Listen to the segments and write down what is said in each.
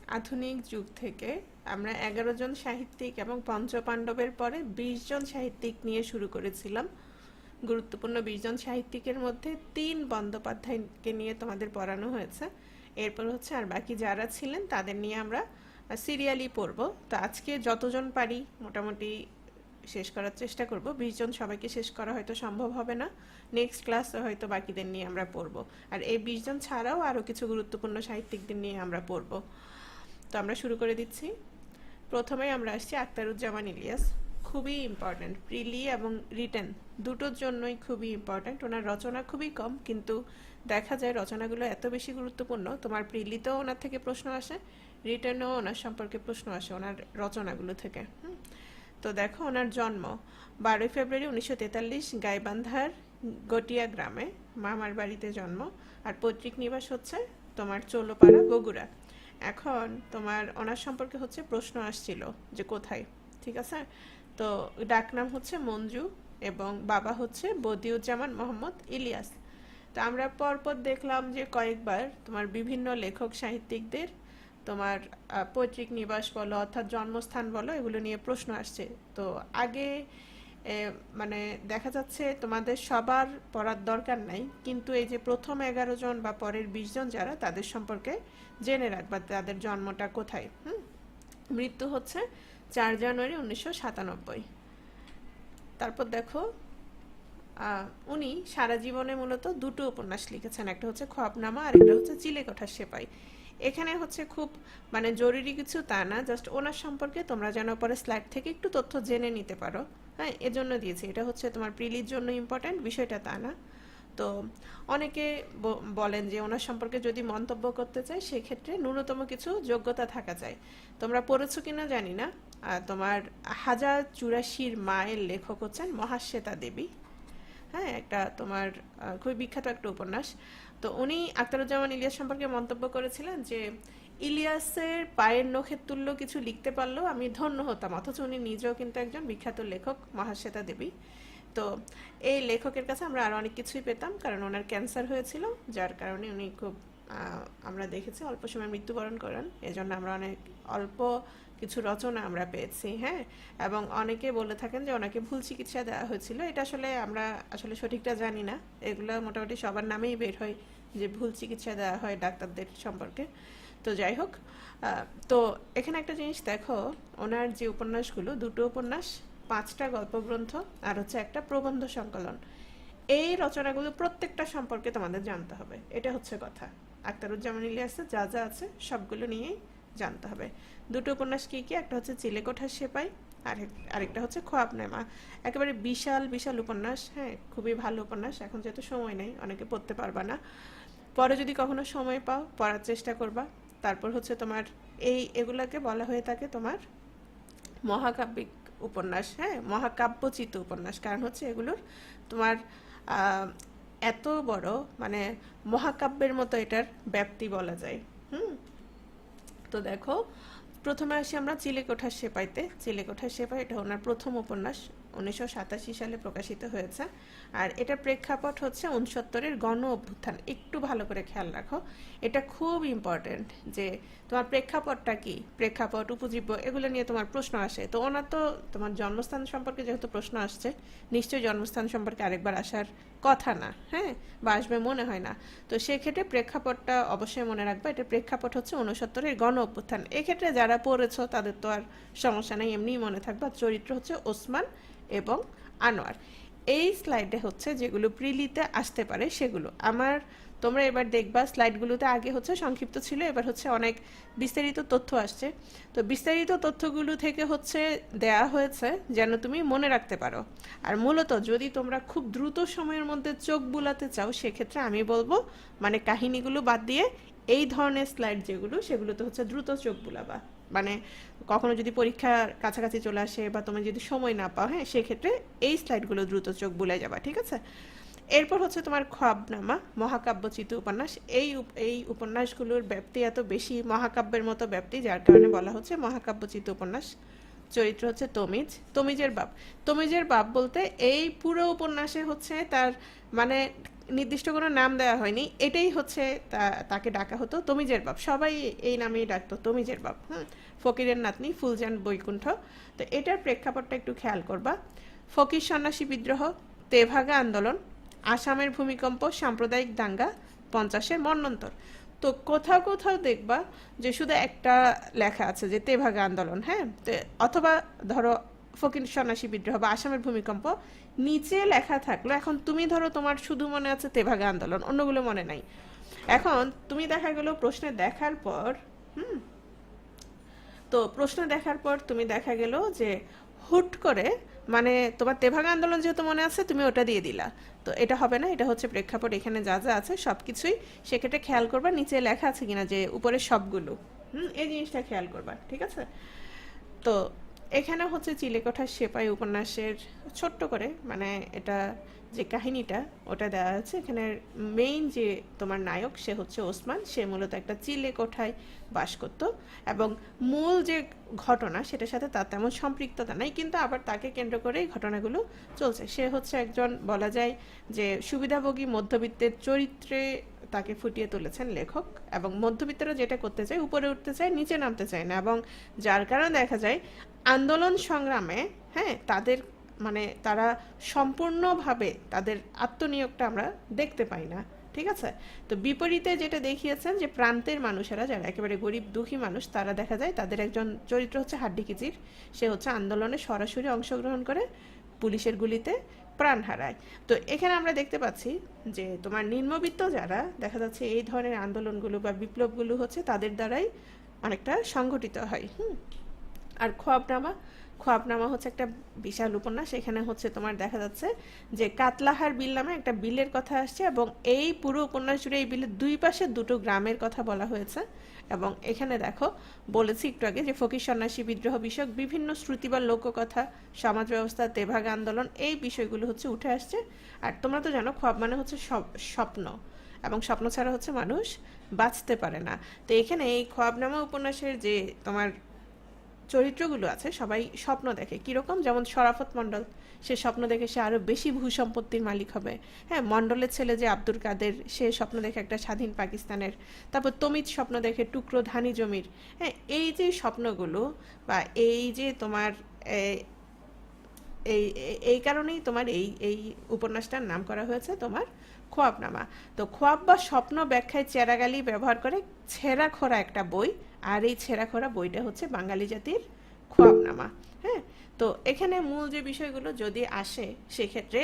আধুনিক যুগ থেকে আমরা 11 জন সাহিত্যিক এবং পঞ্চপাণ্ডবের পরে 20 জন সাহিত্যিক নিয়ে শুরু করেছিলাম। গুরুত্বপূর্ণ 20 জন সাহিত্যিকের মধ্যে 3 বন্দ্যোপাধ্যায়কে নিয়ে তোমাদের পড়ানো হয়েছে। এরপর হচ্ছে আর বাকি যারা ছিলেন তাদের নিয়ে আমরা সিরিয়ালি পড়ব। তো আজকে যতজন পারি মোটামুটি শেষ করার চেষ্টা করব। 20 জন সবাইকে শেষ করা হয়তো সম্ভব হবে না, নেক্সট ক্লাসে হয়তো বাকিদের নিয়ে আমরা পড়ব। আর এই 20 জন ছাড়াও আরও কিছু গুরুত্বপূর্ণ সাহিত্যিকদের নিয়ে আমরা পড়ব। তো আমরা শুরু করে দিচ্ছি। প্রথমেই আমরা আসছি আখতারুজ্জামান ইলিয়াস। খুবই ইম্পর্ট্যান্ট, প্রিলি এবং রিটেন দুটোর জন্যই খুবই ইম্পর্ট্যান্ট। ওনার রচনা খুবই কম, কিন্তু দেখা যায় রচনাগুলো এত বেশি গুরুত্বপূর্ণ, তোমার প্রিলিতেও ওনার থেকে প্রশ্ন আসে, রিটেনেও ওনার সম্পর্কে প্রশ্ন আসে ওনার রচনাগুলো থেকে। তো দেখো, ওনার জন্ম 12ই ফেব্রুয়ারি 1943 গাইবান্ধার গটিয়া গ্রামে, মামার বাড়িতে জন্ম। আর পৈতৃক নিবাস হচ্ছে তোমার চৌলোপাড়া, বগুড়া। এখন তোমার ওনার সম্পর্কে হচ্ছে প্রশ্ন আসছিল যে কোথায়, ঠিক আছে। তো ডাকনাম হচ্ছে মঞ্জু এবং বাবা হচ্ছে বদিউজ্জামান মোহাম্মদ ইলিয়াস। তো আমরা পরপর দেখলাম যে কয়েকবার তোমার বিভিন্ন লেখক সাহিত্যিকদের তোমার পৈতৃক নিবাস বলো অর্থাৎ জন্মস্থান বলো এগুলো নিয়ে প্রশ্ন আসছে। তো আগে মানে দেখা যাচ্ছে তোমাদের সবার পড়ার দরকার নাই, কিন্তু এই যে প্রথম 11 জন বা পরের 20 জন যারা, তাদের সম্পর্কে জেনে রাখবা তাদের জন্মটা কোথায়। মৃত্যু হচ্ছে 4 জানুয়ারি 1997। তারপর দেখো, উনি সারা জীবনে মূলত দুটো উপন্যাস লিখেছেন, একটা হচ্ছে খোয়াবনামা আর একটা হচ্ছে চিলেকোঠার সেপাই। এখানে হচ্ছে খুব মানে জরুরি কিছু তা না, জাস্ট ওনার সম্পর্কে তোমরা যেন পরে স্লাইড থেকে একটু তথ্য জেনে নিতে পারো। হ্যাঁ, এজন্য দিয়েছি। এটা হচ্ছে তোমার প্রিলির জন্য ইম্পর্ট্যান্ট, বিষয়টা তা না। তো অনেকে বলেন যে ওনার সম্পর্কে যদি মন্তব্য করতে চাই সেক্ষেত্রে ন্যূনতম কিছু যোগ্যতা থাকা চাই। তোমরা পড়েছো কিনা জানি না, তোমার 1084 মায়ের লেখক হচ্ছেন মহাশ্বেতা দেবী। হ্যাঁ, একটা তোমার খুবই বিখ্যাত একটা উপন্যাস। তো উনি আখতারুজ্জামান ইলিয়াস সম্পর্কে মন্তব্য করেছিলেন যে ইলিয়াসের পায়ের নখের তুল্য কিছু লিখতে পারলেও আমি ধন্য হতাম, অথচ উনি নিজেও কিন্তু একজন বিখ্যাত লেখক মহাশ্বেতা দেবী। তো এই লেখকের কাছে আমরা আরও অনেক কিছুই পেতাম, কারণ ওনার ক্যান্সার হয়েছিল, যার কারণে উনি খুব আমরা দেখেছি অল্প সময় মৃত্যুবরণ করেন। এজন্য আমরা অনেক অল্প কিছু রচনা আমরা পেয়েছি। হ্যাঁ, এবং অনেকে বলে থাকেন যে ওনাকে ভুল চিকিৎসা দেওয়া হয়েছিল। এটা আসলে আমরা আসলে সঠিকটা জানি না, এগুলো মোটামুটি সবার নামেই বের হয় যে ভুল চিকিৎসা দেওয়া হয় ডাক্তারদের সম্পর্কে। তো যাই হোক, তো এখানে একটা জিনিস দেখো, ওনার যে উপন্যাসগুলো, দুটো উপন্যাস, 5টা গল্পগ্রন্থ আর হচ্ছে একটা প্রবন্ধ সংকলন, এই রচনাগুলো প্রত্যেকটা সম্পর্কে তোমাদের জানতে হবে। এটা হচ্ছে কথা। আখতারুজ্জামান ইলিয়াসের যা যা আছে সবগুলো নিয়েই জানতে হবে। দুটো উপন্যাস কি কি, একটা হচ্ছে চিলেকোঠার সেপাই আর আরেকটা হচ্ছে খোয়াবনামা। একেবারে বিশাল বিশাল উপন্যাস। হ্যাঁ, খুবই ভালো উপন্যাস। এখন যেহেতু সময় নেই, অনেকে পড়তে পারবা না, পরে যদি কখনো সময় পাও পড়ার চেষ্টা করবা। তারপর হচ্ছে তোমার এগুলাকে বলা হয়ে থাকে তোমার মহাকাব্যিক উপন্যাস। হ্যাঁ, মহাকাব্যচিত উপন্যাস, কারণ হচ্ছে এগুলোর তোমার এত বড়, মানে মহাকাব্যের মতো এটার ব্যাপ্তি বলা যায়। হুম। তো দেখো, প্রথমে আসি আমরা চিলেকোঠার সেপাইতে। চিলেকোঠার সেপাই এটা ওনার প্রথম উপন্যাস, 1987 সালে প্রকাশিত হয়েছে। আর এটার প্রেক্ষাপট হচ্ছে 69-এর গণ অভ্যুত্থান। একটু ভালো করে খেয়াল রাখো, এটা খুব ইম্পর্টেন্ট যে তোমার প্রেক্ষাপটটা কি, প্রেক্ষাপট, উপজীব্য, এগুলো নিয়ে তোমার প্রশ্ন আসে। তো ওনার তো তোমার জন্মস্থান সম্পর্কে যেহেতু প্রশ্ন আসছে, নিশ্চয়ই জন্মস্থান সম্পর্কে আরেকবার আসার কথা না, হ্যাঁ, বা আসবে মনে হয় না। তো সেক্ষেত্রে প্রেক্ষাপটটা অবশ্যই মনে রাখবে। এটা প্রেক্ষাপট হচ্ছে 69-এর গণ অভ্যুত্থান। এক্ষেত্রে যারা পড়েছ তাদের তো আর সমস্যা নেই, এমনিই মনে থাকবে। চরিত্র হচ্ছে ওসমান এবং আনোয়ার। এই স্লাইডে হচ্ছে যেগুলো প্রিলিতে আসতে পারে সেগুলো আমার, তোমরা এবার দেখবা স্লাইডগুলোতে আগে হচ্ছে সংক্ষিপ্ত ছিল, এবার হচ্ছে অনেক বিস্তারিত তথ্য আসছে। তো বিস্তারিত তথ্যগুলো থেকে হচ্ছে দেয়া হয়েছে যেন তুমি মনে রাখতে পারো। আর মূলত যদি তোমরা খুব দ্রুত সময়ের মধ্যে চোখ বুলাতে চাও, সেক্ষেত্রে আমি বলবো মানে কাহিনীগুলো বাদ দিয়ে এই ধরনের স্লাইড যেগুলো, সেগুলোতে হচ্ছে দ্রুত চোখ বুলাবা। মানে কখনো যদি পরীক্ষার কাছাকাছি চলে আসে বা তুমি যদি সময় না পাও, হ্যাঁ, সেক্ষেত্রে এই স্লাইডগুলো দ্রুত চোখ বুলে যাবা, ঠিক আছে। এরপর হচ্ছে তোমার খোয়াবনামা, মহাকাব্যচিত উপন্যাস। এই উপন্যাসগুলোর ব্যাপ্তি এত বেশি, মহাকাব্যের মতো ব্যাপ্তি, যার কারণে বলা হচ্ছে মহাকাব্যচিত উপন্যাস। চরিত্র হচ্ছে তমিজ, তমিজের বাপ। তমিজের বাপ বলতে এই পুরো উপন্যাসে হচ্ছে তার মানে নির্দিষ্ট কোনো নাম দেওয়া হয়নি, এটাই হচ্ছে তাকে ডাকা হতো তমিজের বাপ, সবাই এই নামেই ডাকতো তমিজের বাপ। ফকিরের নাতনি ফুলজান বৈকুণ্ঠ। তো এটার প্রেক্ষাপটটা একটু খেয়াল করবা। ফকির সন্ন্যাসী বিদ্রোহ, তেভাগা আন্দোলন, আসামের ভূমিকম্প, সাম্প্রদায়িক দাঙ্গা, 50-এর মন্বন্তর। তো কোথাও কোথাও দেখবা যে শুধু একটা লেখা আছে যে তেভাগা আন্দোলন, হ্যাঁ, অথবা ধরো ফকির সন্ন্যাসী বিদ্রোহ বা আসামের ভূমিকম্প, নিচে লেখা থাকলো। এখন তুমি ধরো তোমার শুধু মনে আছে তেভাগা আন্দোলন, অন্যগুলো মনে নাই। এখন তুমি দেখা গেল প্রশ্নে দেখার পর, তো প্রশ্ন দেখার পর তুমি দেখা গেল যে হুট করে মানে তোমার তেভাগা আন্দোলন যেহেতু মনে আছে তুমি ওটা দিয়ে দিলা, তো এটা হবে না। এটা হচ্ছে প্রেক্ষাপট, এখানে যা যা আছে সব কিছুই সেক্ষেত্রে খেয়াল করবা নিচে লেখা আছে কিনা, যে উপরে সবগুলো, এই জিনিসটা খেয়াল করবা, ঠিক আছে। তো এখানে হচ্ছে চিলেকোঠার সেপাই উপন্যাসের ছোট্ট করে মানে এটা যে কাহিনীটা ওটা দেওয়া আছে। এখানে মেইন যে তোমার নায়ক সে হচ্ছে ওসমান, সে মূলত একটা চিলেকোঠায় বাস করত এবং মূল যে ঘটনা সেটার সাথে তার তেমন সম্পৃক্ততা নাই, কিন্তু আবার তাকে কেন্দ্র করেই ঘটনাগুলো চলছে। সে হচ্ছে একজন বলা যায় যে সুবিধাভোগী মধ্যবিত্তের চরিত্রে তাকে ফুটিয়ে তুলেছেন লেখক, এবং মধ্যবিত্তরা যেটা করতে চায় উপরে উঠতে চায় নিচে নামতে চায় না, এবং যার কারণে দেখা যায় আন্দোলন সংগ্রামে, হ্যাঁ, তাদের মানে তারা সম্পূর্ণভাবে তাদের আত্মনিয়োগটা আমরা দেখতে পাই না, ঠিক আছে। তো বিপরীতে যেটা দেখিয়েছেন যে প্রান্তের মানুষেরা যারা একেবারে গরিব দুঃখী মানুষ, তারা দেখা যায় তাদের একজন চরিত্র হচ্ছে হাড্ডি কিচির, সে হচ্ছে আন্দোলনে সরাসরি অংশগ্রহণ করে পুলিশের গুলিতে প্রাণ হারায়। তো এখানে আমরা দেখতে পাচ্ছি যে তোমার নিম্নবিত্ত যারা দেখা যাচ্ছে এই ধরনের আন্দোলনগুলো বা বিপ্লবগুলো হচ্ছে তাদের দ্বারাই অনেকটা সংগঠিত হয়। আর খোয়াবনামা হচ্ছে একটা বিশাল উপন্যাস। এখানে হচ্ছে তোমার দেখা যাচ্ছে যে কাতলাহার বিল নামে একটা বিলের কথা আসছে, এবং এই পুরো উপন্যাস জুড়ে এই বিলের দুই পাশে দুটো গ্রামের কথা বলা হয়েছে। এবং এখানে দেখো বলেছি একটু আগে যে ফকির সন্ন্যাসী বিদ্রোহ বিষয়ক বিভিন্ন শ্রুতি বা লোককথা, সমাজ ব্যবস্থা, তেভাগা আন্দোলন, এই বিষয়গুলো হচ্ছে উঠে আসছে। আর তোমরা তো জানো খোয়াব মানে হচ্ছে স্বপ্ন, এবং স্বপ্ন ছাড়া হচ্ছে মানুষ বাঁচতে পারে না। তো এখানে এই খোয়াবনামা উপন্যাসের যে তোমার চরিত্রগুলো আছে সবাই স্বপ্ন দেখে কীরকম, যেমন শরাফত মণ্ডল, সে স্বপ্ন দেখে সে আরও বেশি ভূসম্পত্তির মালিক হবে। হ্যাঁ, মণ্ডলের ছেলে যে আব্দুল কাদের, সে স্বপ্ন দেখে একটা স্বাধীন পাকিস্তানের। তারপর তমিজ স্বপ্ন দেখে টুকরো ধানি জমির। হ্যাঁ, এই যে স্বপ্নগুলো বা এই যে তোমার এই এই কারণেই তোমার এই এই উপন্যাসটার নাম করা হয়েছে তোমার খোয়াবনামা। তো খোয়াব বা স্বপ্ন ব্যাখ্যায় চেরাগালি ব্যবহার করে ছেঁড়া খোরা একটা বই, আর এই ছেঁড়া খোরা বইটা হচ্ছে বাঙালি জাতির খোয়াবনামা। হ্যাঁ, তো এখানে মূল যে বিষয়গুলো যদি আসে সেক্ষেত্রে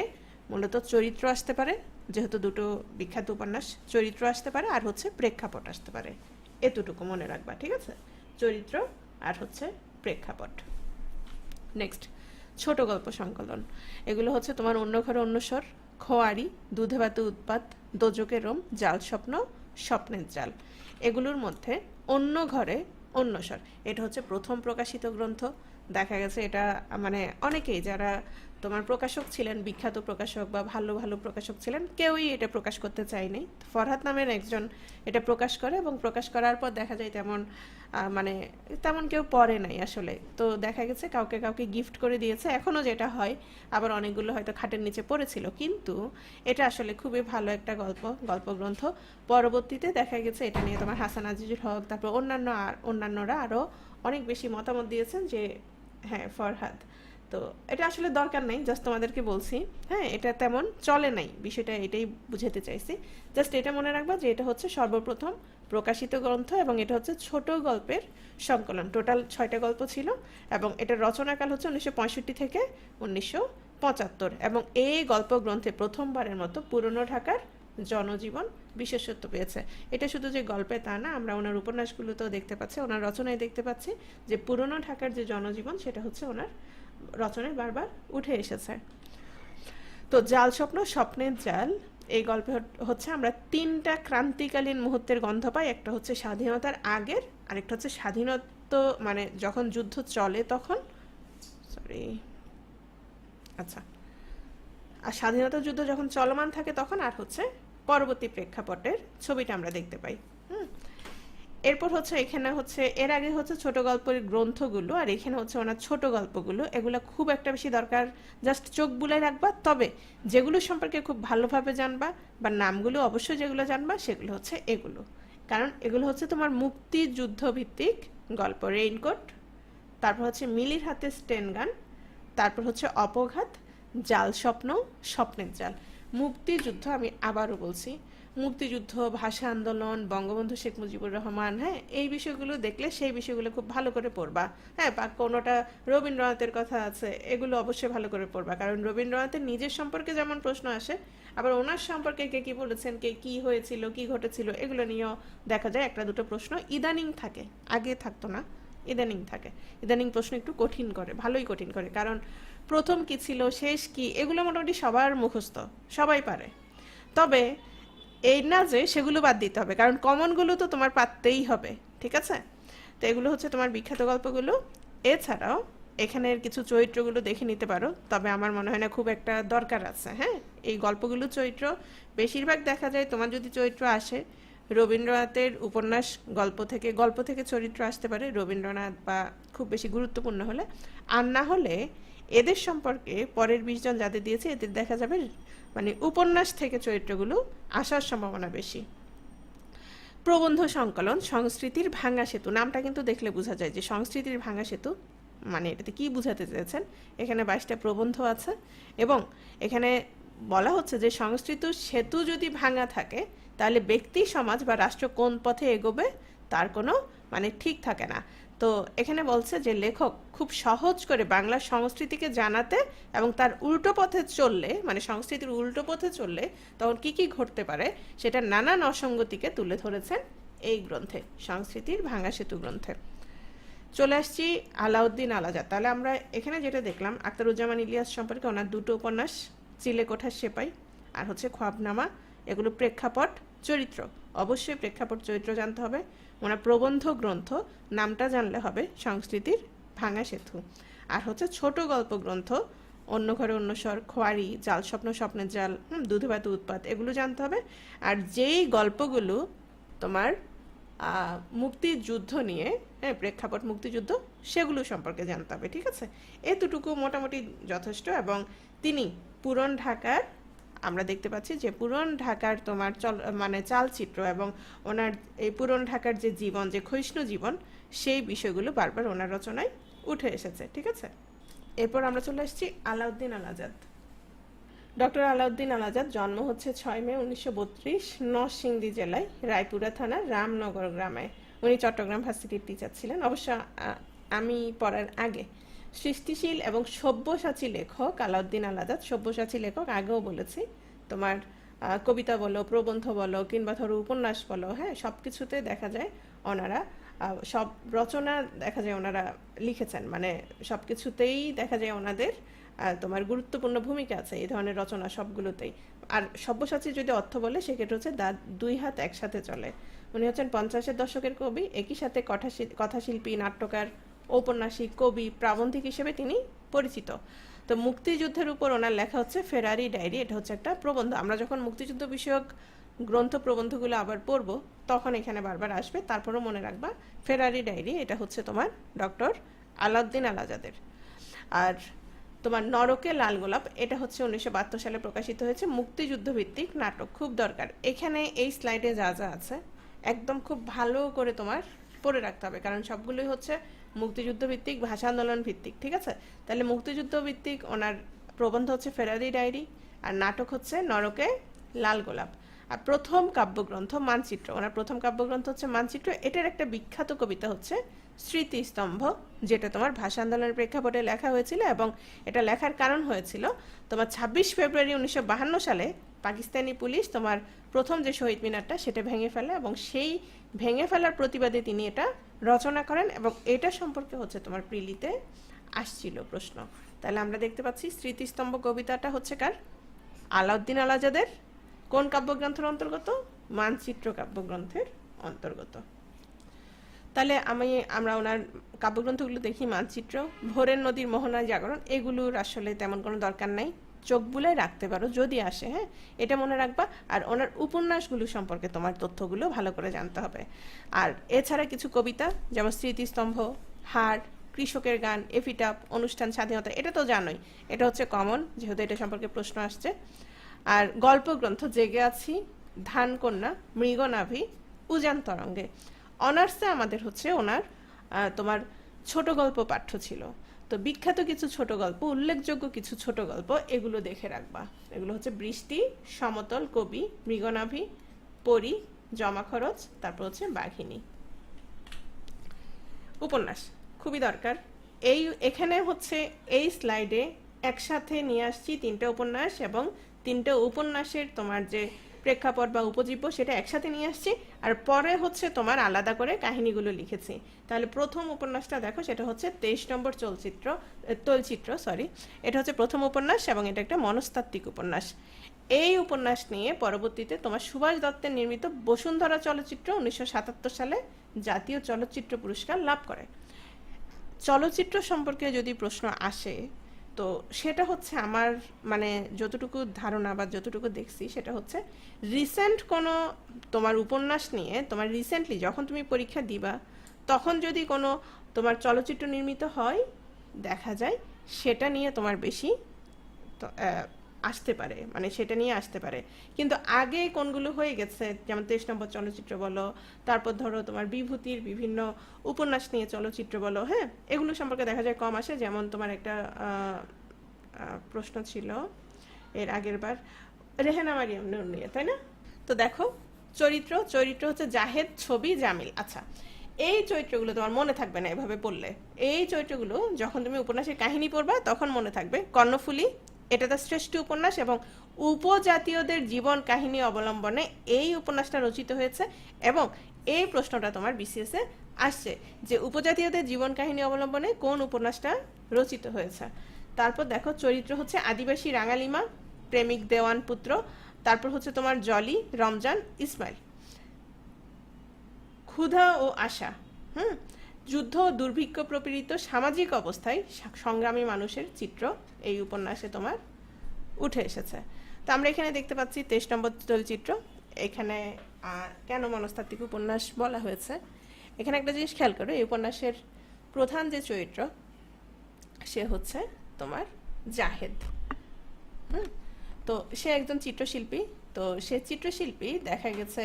মূলত চরিত্র আসতে পারে, যেহেতু দুটো বিখ্যাত উপন্যাস, চরিত্র আসতে পারে আর হচ্ছে প্রেক্ষাপট আসতে পারে। এতটুকু মনে রাখবা, ঠিক আছে, চরিত্র আর হচ্ছে প্রেক্ষাপট। নেক্সট, ছোট গল্প সংকলন। এগুলো হচ্ছে তোমার অন্য ঘরে অন্য স্বর, খোয়ারি, দুধে ভাতে উৎপাত, দোজকে রোম, জাল স্বপ্ন, স্বপ্নের জাল। এগুলোর মধ্যে অন্য ঘরে অন্য স্বর এটা হচ্ছে প্রথম প্রকাশিত গ্রন্থ। দেখা গেছে এটা মানে অনেকেই যারা তোমার প্রকাশক ছিলেন, বিখ্যাত প্রকাশক বা ভালো ভালো প্রকাশক ছিলেন, কেউই এটা প্রকাশ করতে চায়নি। ফরহাদ নামের একজন এটা প্রকাশ করে, এবং প্রকাশ করার পর দেখা যায় তেমন মানে তেমন কেউ পড়ে নাই আসলে। তো দেখা গেছে কাউকে কাউকে গিফট করে দিয়েছে, এখনও যেটা হয়, আবার অনেকগুলো হয়তো খাটের নিচে পড়েছিল। কিন্তু এটা আসলে খুবই ভালো একটা গল্পগ্রন্থ। পরবর্তীতে দেখা গেছে এটা নিয়ে তোমার হাসান আজিজুল হক, তারপর অন্যান্যরা আরও অনেক বেশি মতামত দিয়েছেন যে হ্যাঁ ফরহাদ। তো এটা আসলে দরকার নাই, জাস্ট তোমাদেরকে বলছি। হ্যাঁ, এটা তেমন চলে নাই, বিষয়টা এটাই বুঝাতে চাইছি। জাস্ট এটা মনে রাখবা যে এটা হচ্ছে সর্বপ্রথম প্রকাশিত গ্রন্থ, এবং এটা হচ্ছে ছোট গল্পের সংকলন। টোটাল 6টা গল্প ছিল, এবং এটার রচনাকাল হচ্ছে 1965 থেকে 1975, এবং এই গল্প গ্রন্থে প্রথমবারের মতো পুরনো ঢাকার জনজীবন বিশেষত্ব পেয়েছে। এটা শুধু যে গল্পে তা না, আমরা ওনার উপন্যাসগুলোতেও দেখতে পাচ্ছি, ওনার রচনায় দেখতে পাচ্ছি যে পুরনো ঢাকার যে জনজীবন সেটা হচ্ছে ওনার রচনায় বারবার উঠে এসেছে। তো জাল স্বপ্ন, স্বপ্নের জাল, এই গল্পে হচ্ছে আমরা 3টা ক্রান্তিকালীন মুহূর্তের গন্ধ পাই। একটা হচ্ছে স্বাধীনতার আগের, আরেকটা হচ্ছে স্বাধীনতা মানে যখন যুদ্ধ চলে তখন, আচ্ছা, আর স্বাধীনতা যুদ্ধ যখন চলমান থাকে তখন, আর হচ্ছে পরবর্তী প্রেক্ষাপটের ছবিটা আমরা দেখতে পাই। এরপর হচ্ছে এখানে হচ্ছে এর আগে হচ্ছে ছোট গল্পের গ্রন্থগুলো, আর এখানে হচ্ছে ওনার ছোট গল্পগুলো। এগুলো খুব একটা বেশি দরকার, জাস্ট চোখ বুলাই রাখবা। তবে যেগুলো সম্পর্কে খুব ভালোভাবে জানবা বা নামগুলো অবশ্যই যেগুলো জানবা সেগুলো হচ্ছে এগুলো, কারণ এগুলো হচ্ছে তোমার মুক্তিযুদ্ধ ভিত্তিক গল্প। রেইনকোট, তারপর হচ্ছে মিলির হাতে স্টেন গান, তারপর হচ্ছে অপঘাত, জাল স্বপ্ন, স্বপ্নের জাল। মুক্তিযুদ্ধ, আমি আবারও বলছি, মুক্তিযুদ্ধ, ভাষা আন্দোলন, বঙ্গবন্ধু শেখ মুজিবুর রহমান, হ্যাঁ, এই বিষয়গুলো দেখলে সেই বিষয়গুলো খুব ভালো করে পড়বা। হ্যাঁ, বা কোনোটা রবীন্দ্রনাথের কথা আছে, এগুলো অবশ্যই ভালো করে পড়বা, কারণ রবীন্দ্রনাথের নিজের সম্পর্কে যেমন প্রশ্ন আসে, আবার ওনার সম্পর্কে কে কি বলেছেন, কে কি হয়েছিল, কি ঘটেছিল, এগুলো নিয়েও দেখা যায় একটা দুটো প্রশ্ন ইদানিং থাকে, আগে থাকতো না, ইদানিং থাকে। ইদানিং প্রশ্ন একটু কঠিন করে, ভালোই কঠিন করে, কারণ প্রথম কি ছিল, শেষ কি, এগুলো মোটামুটি সবার মুখস্থ, সবাই পারে। তবে এই না যে সেগুলো বাদ দিতে হবে, কারণ কমনগুলো তো তোমার পারতেই হবে, ঠিক আছে? তো এগুলো হচ্ছে তোমার বিখ্যাত গল্পগুলো। এছাড়াও এখানের কিছু চরিত্রগুলো দেখে নিতে পারো, তবে আমার মনে হয় না খুব একটা দরকার আছে। হ্যাঁ, এই গল্পগুলো চরিত্র বেশিরভাগ দেখা যায়, তোমার যদি চরিত্র আসে রবীন্দ্রনাথের উপন্যাস, গল্প থেকে চরিত্র আসতে পারে রবীন্দ্রনাথ, বা খুব বেশি গুরুত্বপূর্ণ হলে। আর না হলে এদের সম্পর্কে পরের 20 জন যাদের দিয়েছে এদের দেখা যাবে মানে উপন্যাস থেকে চরিত্রগুলো আসার সম্ভাবনা বেশি। প্রবন্ধ সংকলন, সংস্কৃতির ভাঙা সেতু, নামটা কিন্তু দেখলে বোঝা যায় যে সংস্কৃতির ভাঙা সেতু মানে এটাতে কি বোঝাতে চেয়েছেন। এখানে 22টা প্রবন্ধ আছে এবং এখানে বলা হচ্ছে যে সংস্কৃত সেতু যদি ভাঙা থাকে তাহলে ব্যক্তি, সমাজ বা রাষ্ট্র কোন পথে এগোবে তার কোনো মানে ঠিক থাকে না। তো এখানে বলছে যে লেখক খুব সহজ করে বাংলা সংস্কৃতিকে জানাতে এবং তার উল্টো পথে চললে, মানে সংস্কৃতির উল্টো পথে চললে তখন কি কি ঘটতে পারে সেটা নানান অসঙ্গতিকে তুলে ধরেছেন এই গ্রন্থে, সংস্কৃতির ভাঙা সেতু গ্রন্থে। চলে আসছি আলাউদ্দিন আলাজাদ। তাহলে আমরা এখানে যেটা দেখলাম, আখতারুজ্জামান ইলিয়াস সম্পর্কে ওনার দুটো উপন্যাস, চিলেকোঠার সেপাই আর হচ্ছে খ্বাবনামা, এগুলো প্রেক্ষাপট, চরিত্র, অবশ্যই প্রেক্ষাপট চরিত্র জানতে হবে। ওনার প্রবন্ধ গ্রন্থ, নামটা জানলে হবে, সংস্কৃতির ভাঙা সেতু। আর হচ্ছে ছোট গল্প গ্রন্থ, অন্য ঘরে অন্য স্বর, খোয়ারি, জাল স্বপ্ন, স্বপ্নের জাল, দুধে ভাতে উৎপাত, এগুলো জানতে হবে। আর যেই গল্পগুলো তোমার মুক্তিযুদ্ধ নিয়ে, হ্যাঁ, প্রেক্ষাপট মুক্তিযুদ্ধ, সেগুলো সম্পর্কে জানতে হবে, ঠিক আছে? এতটুকু মোটামুটি যথেষ্ট। এবং তিনি পুরন ঢাকার, আমরা দেখতে পাচ্ছি যে পুরন ঢাকার তোমার মানে চালচিত্র এবং ওনার এই পুরন ঢাকার যে জীবন, যে ক্ষয়িষ্ণু জীবন, সেই বিষয়গুলো বারবার ওনার রচনায় উঠে এসেছে, ঠিক আছে? এরপর আমরা চলে আসছি আলাউদ্দিন আলাজাদ। ডক্টর আলাউদ্দিন আলাজাদ জন্ম হচ্ছে 6 মে 1932 নরসিংদী জেলায় রায়পুরা থানার রামনগর গ্রামে। উনি চট্টগ্রাম ভার্সিটির টিচার ছিলেন। অবশ্য আমি পড়ার আগে সৃষ্টিশীল এবং সব্যসাচী লেখক আলাউদ্দিন আলাজাদ, সব্যসাচী লেখক আগেও বলেছি। তোমার কবিতা বলো, প্রবন্ধ বলো, কিংবা ধরো উপন্যাস বলো, হ্যাঁ, সব কিছুতে দেখা যায় ওনারা সব রচনা দেখা যায় ওনারা লিখেছেন, মানে সব কিছুতেই দেখা যায় ওনাদের তোমার গুরুত্বপূর্ণ ভূমিকা আছে এই ধরনের রচনা সবগুলোতেই। আর সব্যসাচী যদি অর্থ বলে সেক্ষেত্রে হচ্ছে দুই হাত একসাথে চলে। উনি হচ্ছেন 50-এর দশকের কবি, একই সাথে কথাশিল্পী, নাট্যকার, ঔপন্যাসিক, কবি, প্রাবন্ধিক হিসেবে তিনি পরিচিত। তো মুক্তিযুদ্ধের উপর ওনার লেখা হচ্ছে ফেরারি ডায়েরি, এটা হচ্ছে একটা প্রবন্ধ। আমরা যখন মুক্তিযুদ্ধ বিষয়ক গ্রন্থ প্রবন্ধগুলো আবার পড়ব তখন এখানে বারবার আসবে, তারপরও মনে রাখবা ফেরারি ডায়েরি এটা হচ্ছে তোমার ডক্টর আলাউদ্দিন আলাজাদের। আর তোমার নরকে লাল গোলাপ, এটা হচ্ছে 1972 সালে প্রকাশিত হয়েছে, মুক্তিযুদ্ধ ভিত্তিক নাটক, খুব দরকার। এখানে এই স্লাইডে যা যা আছে একদম খুব ভালো করে তোমার পড়ে রাখতে হবে, কারণ সবগুলোই হচ্ছে মুক্তিযুদ্ধ ভিত্তিক, ভাষা আন্দোলন ভিত্তিক, ঠিক আছে? তাহলে মুক্তিযুদ্ধ ভিত্তিক ওনার প্রবন্ধ হচ্ছে ফেরারি ডায়েরি, আর নাটক হচ্ছে নরকে লাল গোলাপ। আর প্রথম কাব্যগ্রন্থ মানচিত্র, ওনার প্রথম কাব্যগ্রন্থ হচ্ছে মানচিত্র। এটার একটা বিখ্যাত কবিতা হচ্ছে স্মৃতিস্তম্ভ, যেটা তোমার ভাষা আন্দোলনের প্রেক্ষাপটে লেখা হয়েছিল, এবং এটা লেখার কারণ হয়েছিল তোমার 26 ফেব্রুয়ারি 1952 সালে পাকিস্তানি পুলিশ তোমার প্রথম যে শহীদ মিনারটা সেটা ভেঙে ফেলে, এবং সেই ভেঙে ফেলার প্রতিবাদে তিনি এটা রচনা করেন, এবং এটা সম্পর্কে হচ্ছে তোমার প্রিলিতে আসছিল প্রশ্ন। তাহলে আমরা দেখতে পাচ্ছি স্মৃতিস্তম্ভ কবিতাটা হচ্ছে কার? আলাউদ্দিন আলাজাদের। কোন কাব্যগ্রন্থের অন্তর্গত? মানচিত্র কাব্যগ্রন্থের অন্তর্গত। তাহলে আমরা ওনার কাব্যগ্রন্থগুলো দেখি। মানচিত্র, ভোরের নদীর মোহনায় জাগরণ, এগুলোর আসলে তেমন কোনো দরকার নাই, চোখ বুলাই রাখতে পারো যদি আসে, হ্যাঁ, এটা মনে রাখবা। আর ওনার উপন্যাসগুলো সম্পর্কে তোমার তথ্যগুলো ভালো করে জানতে হবে। আর এছাড়া কিছু কবিতা যেমন স্মৃতিস্তম্ভ, হার, কৃষকের গান, এপিটাফ, অনুষ্ঠান, স্বাধীনতা, এটা তো জানোই, এটা হচ্ছে কমন যেহেতু এটা সম্পর্কে প্রশ্ন আসছে। আর গল্প গ্রন্থ জেগে আছি, ধানকন্যা, মৃগনাভি, উজান তরঙ্গে। অনার্সে আমাদের হচ্ছে ওনার তোমার ছোট গল্প পাঠ্য ছিল। তো বিখ্যাত কিছু ছোট গল্প, উল্লেখযোগ্য কিছু ছোট গল্প, এগুলো দেখে রাখবা। এগুলো হচ্ছে বৃষ্টি, সমতল, কবি, মৃগনাভি, পরী, জমা খরচ, তারপর হচ্ছে বাঘিনী। উপন্যাস খুবই দরকার। এখানে হচ্ছে এই স্লাইডে একসাথে নিয়ে আসছি 3টে উপন্যাস, এবং 3টে উপন্যাসের তোমার যে প্রেক্ষাপট বা উপজীব্য সেটা একসাথে নিয়ে আসছি, আর পরে হচ্ছে তোমার আলাদা করে কাহিনীগুলো লিখেছি। তাহলে প্রথম উপন্যাসটা দেখো, সেটা হচ্ছে 23 নম্বর তৈলচিত্র, এটা হচ্ছে প্রথম উপন্যাস, এবং এটা একটা মনস্তাত্ত্বিক উপন্যাস। এই উপন্যাস নিয়ে পরবর্তীতে তোমার সুভাষ দত্তের নির্মিত বসুন্ধরা চলচ্চিত্র 1977 সালে জাতীয় চলচ্চিত্র পুরস্কার লাভ করে। চলচ্চিত্র সম্পর্কে যদি প্রশ্ন আসে, তো সেটা হচ্ছে আমার মানে যতটুকু ধারণা বা যতটুকু দেখছি সেটা হচ্ছে রিসেন্ট কোনো তোমার উপন্যাস নিয়ে, তোমার রিসেন্টলি যখন তুমি পরীক্ষা দিবা তখন যদি কোনো তোমার চলচ্চিত্র নির্মিত হয়, দেখা যায় সেটা নিয়ে তোমার বেশি আসতে পারে, মানে সেটা নিয়ে আসতে পারে। কিন্তু আগে কোনগুলো হয়ে গেছে, যেমন 23 নম্বর চলচ্চিত্র বলো, তারপর ধরো তোমার বিভূতির বিভিন্ন উপন্যাস নিয়ে চলচ্চিত্র বলো, হ্যাঁ, এগুলো সম্পর্কে দেখা যায় কম আসে। যেমন তোমার একটা প্রশ্ন ছিল এর আগের বার রেহেনা মারিয়াম নূর নিয়ে, তাই না? তো দেখো, চরিত্র হচ্ছে জাহেদ, ছবি, জামিল। আচ্ছা, এই চরিত্রগুলো তোমার মনে থাকবে না এভাবে পড়লে। এই চরিত্রগুলো যখন তুমি উপন্যাসের কাহিনী পড়বা তখন মনে থাকবে। কর্ণফুলী, এটা তার শ্রেষ্ঠ উপন্যাস, এবং উপজাতীয়দের জীবন কাহিনী অবলম্বনে এই উপন্যাসটা রচিত হয়েছে। এবং এই প্রশ্নটা তোমার বিসিএস এ আসছে যে উপজাতীয়দের জীবন কাহিনী অবলম্বনে কোন উপন্যাসটা রচিত হয়েছে। তারপর দেখো, চরিত্র হচ্ছে আদিবাসী রাঙালিমা, প্রেমিক দেওয়ান পুত্র, তারপর হচ্ছে তোমার জলি, রমজান, ইসমাইল। ক্ষুধা ও আশা, যুদ্ধ ও দুর্ভিক্ষ প্রপীড়িত সামাজিক অবস্থায় সংগ্রামী মানুষের চিত্র এই উপন্যাসে তোমার উঠে এসেছে। তো আমরা এখানে দেখতে পাচ্ছি 23 নম্বর চলচ্চিত্র। এখানে কেন মনস্তাত্ত্বিক উপন্যাস বলা হয়েছে, এখানে একটা জিনিস খেয়াল করো, এই উপন্যাসের প্রধান যে চরিত্র সে হচ্ছে তোমার জাহেদ। তো সে একজন চিত্রশিল্পী। তো সে চিত্রশিল্পী দেখা গেছে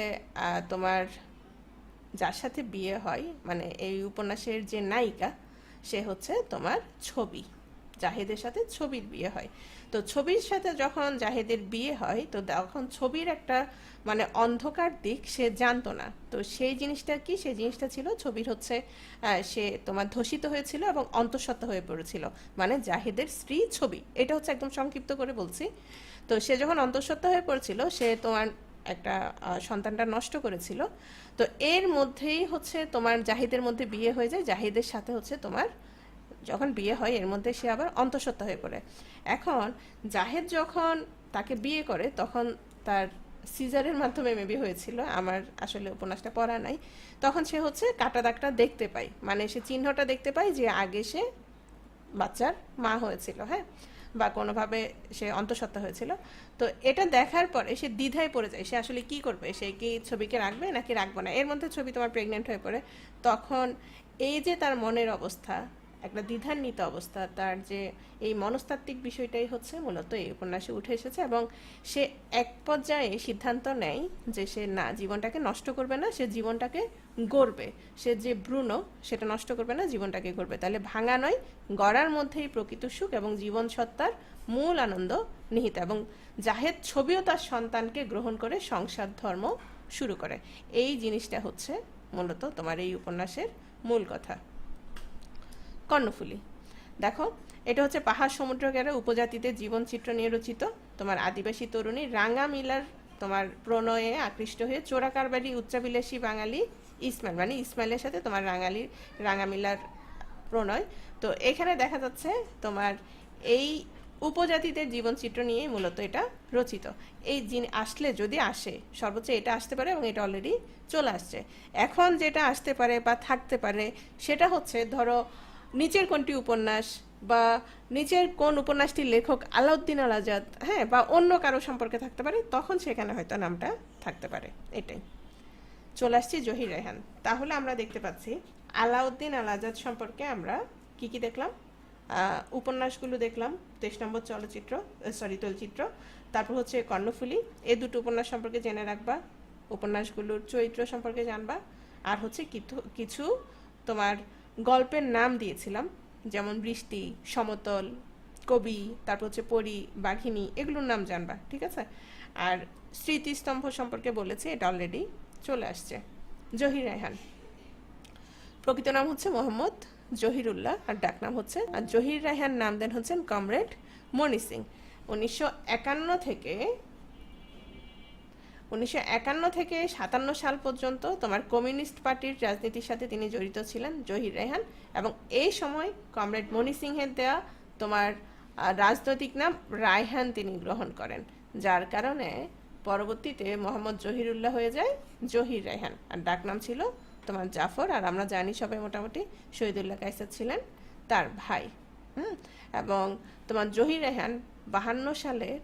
তোমার যার সাথে বিয়ে হয়, মানে এই উপন্যাসের যে নায়িকা সে হচ্ছে তোমার ছবি, জাহেদের সাথে ছবির বিয়ে হয়। তো ছবির সাথে যখন জাহেদের বিয়ে হয়, তো তখন ছবির একটা মানে অন্ধকার দিক সে জানতো না। তো সেই জিনিসটা কি, সেই জিনিসটা ছিল ছবির হচ্ছে সে তোমার ধর্ষিত হয়েছিল এবং অন্তঃসত্ত্বা হয়ে পড়েছিল, মানে জাহেদের স্ত্রী ছবি, এটা হচ্ছে একদম সংক্ষিপ্ত করে বলছি। তো সে যখন অন্তঃসত্ত্বা হয়ে পড়েছিল, সে তোমার একটা সন্তানটা নষ্ট করেছিল। তো এর মধ্যেই হচ্ছে তোমার জাহিদের মধ্যে বিয়ে হয়ে যায়, জাহিদের সাথে হচ্ছে তোমার যখন বিয়ে হয় এর মধ্যে সে আবার অন্তঃসত্ত্বা হয়ে পড়ে। এখন জাহেদ যখন তাকে বিয়ে করে তখন তার সিজারের মাধ্যমে মেবি হয়েছিল, আমার আসলে উপন্যাসটা পড়া নাই। তখন সে হচ্ছে কাটা দাগটা দেখতে পায়, মানে সে চিহ্নটা দেখতে পায় যে আগে সে বাচ্চার মা হয়েছিল, হ্যাঁ, বা কোনোভাবে সে অন্তঃসত্ত্বা হয়েছিল। তো এটা দেখার পরে সে দ্বিধায় পড়ে যায়, সে আসলে কি করবে, সে কি ছবিকে রাখবে নাকি রাখবে না। এর মধ্যে ছবি তোমার প্রেগনেন্ট হয়ে পড়ে। তখন এই যে তার মনের অবস্থা, একটা দ্বিধান্বিত অবস্থা, তার যে এই মনস্তাত্ত্বিক বিষয়টাই হচ্ছে মূলত এই উপন্যাসে উঠে এসেছে। এবং সে এক পর্যায়ে সিদ্ধান্ত নেয় যে সে না, জীবনটাকে নষ্ট করবে না, সে জীবনটাকে গড়বে। সে যে ভ্রূণ সেটা নষ্ট করবে না, জীবনটাকে গড়বে। তাহলে ভাঙা নয়, গড়ার মধ্যেই প্রকৃত সুখ এবং জীবন সত্তার মূল আনন্দ নিহিত। এবং জাহেদ ছবিও তার সন্তানকে গ্রহণ করে সংসার ধর্ম শুরু করে। এই জিনিসটা হচ্ছে মূলত তোমার এই উপন্যাসের মূল কথা। কর্ণফুলী দেখো, এটা হচ্ছে পাহাড় সমুদ্র গেরা উপজাতিদের জীবনচিত্র নিয়ে রচিত। তোমার আদিবাসী তরুণী রাঙা মিলার তোমার প্রণয়ে আকৃষ্ট হয়ে চোরাকারবারি উচ্চাভিলাষী বাঙালি ইসমাইল, মানে ইসমাইলের সাথে তোমার রাঙা মিলার প্রণয়। তো এখানে দেখা যাচ্ছে তোমার এই উপজাতিদের জীবনচিত্র নিয়ে মূলত এটা রচিত। এই আসলে যদি আসে, সর্বোচ্চ এটা আসতে পারে এবং এটা অলরেডি চলে আসছে। এখন যেটা আসতে পারে বা থাকতে পারে সেটা হচ্ছে ধরো নিচের কোনটি উপন্যাস বা নিচের কোন উপন্যাসটির লেখক আলাউদ্দিন আল আজাদ, হ্যাঁ, বা অন্য কারো সম্পর্কে থাকতে পারে, তখন সেখানে হয়তো নামটা থাকতে পারে। এটাই। চলে আসছি জহির রায়হান। তাহলে আমরা দেখতে পাচ্ছি আলাউদ্দিন আল আজাদ সম্পর্কে আমরা কি কি দেখলাম? উপন্যাসগুলো দেখলাম, 23 নম্বর তৈলচিত্র, তারপর হচ্ছে কর্ণফুলী। এই দুটো উপন্যাস সম্পর্কে জেনে রাখবা, উপন্যাসগুলোর চরিত্র সম্পর্কে জানবা, আর হচ্ছে কিছু তোমার গল্পের নাম দিয়েছিলাম, যেমন বৃষ্টি, সমতল, কবি, তারপর হচ্ছে পরী, বাঘিনী, এগুলোর নাম জানবা, ঠিক আছে? আর স্মৃতিস্তম্ভ সম্পর্কে বলেছি, এটা অলরেডি চলে আসছে। জহির রায়হান প্রকৃত নাম হচ্ছে মোহাম্মদ জহিরুল্লাহ, আর ডাকনাম হচ্ছে, আর জহির রায়হান নাম দেন হচ্ছেন কমরেড মনি সিং। 1951 থেকে 57 সাল পর্যন্ত তোমার কমিউনিস্ট পার্টির রাজনীতির সাথে তিনি জড়িত ছিলেন জহির রায়হান, এবং এই সময় কমরেড মনি সিংহের দেয়া তোমার রাজনৈতিক নাম রায়হান তিনি গ্রহণ করেন, যার কারণে পরবর্তীতে মোহাম্মদ জহিরুল্লাহ হয়ে যায় জহির রায়হান, আর ডাকনাম ছিল তোমার জাফর। আর আমরা জানি সবাই মোটামুটি শহীদুল্লাহ কায়সার ছিলেন তার ভাই। এবং তোমার জহির রায়হান 52 সালের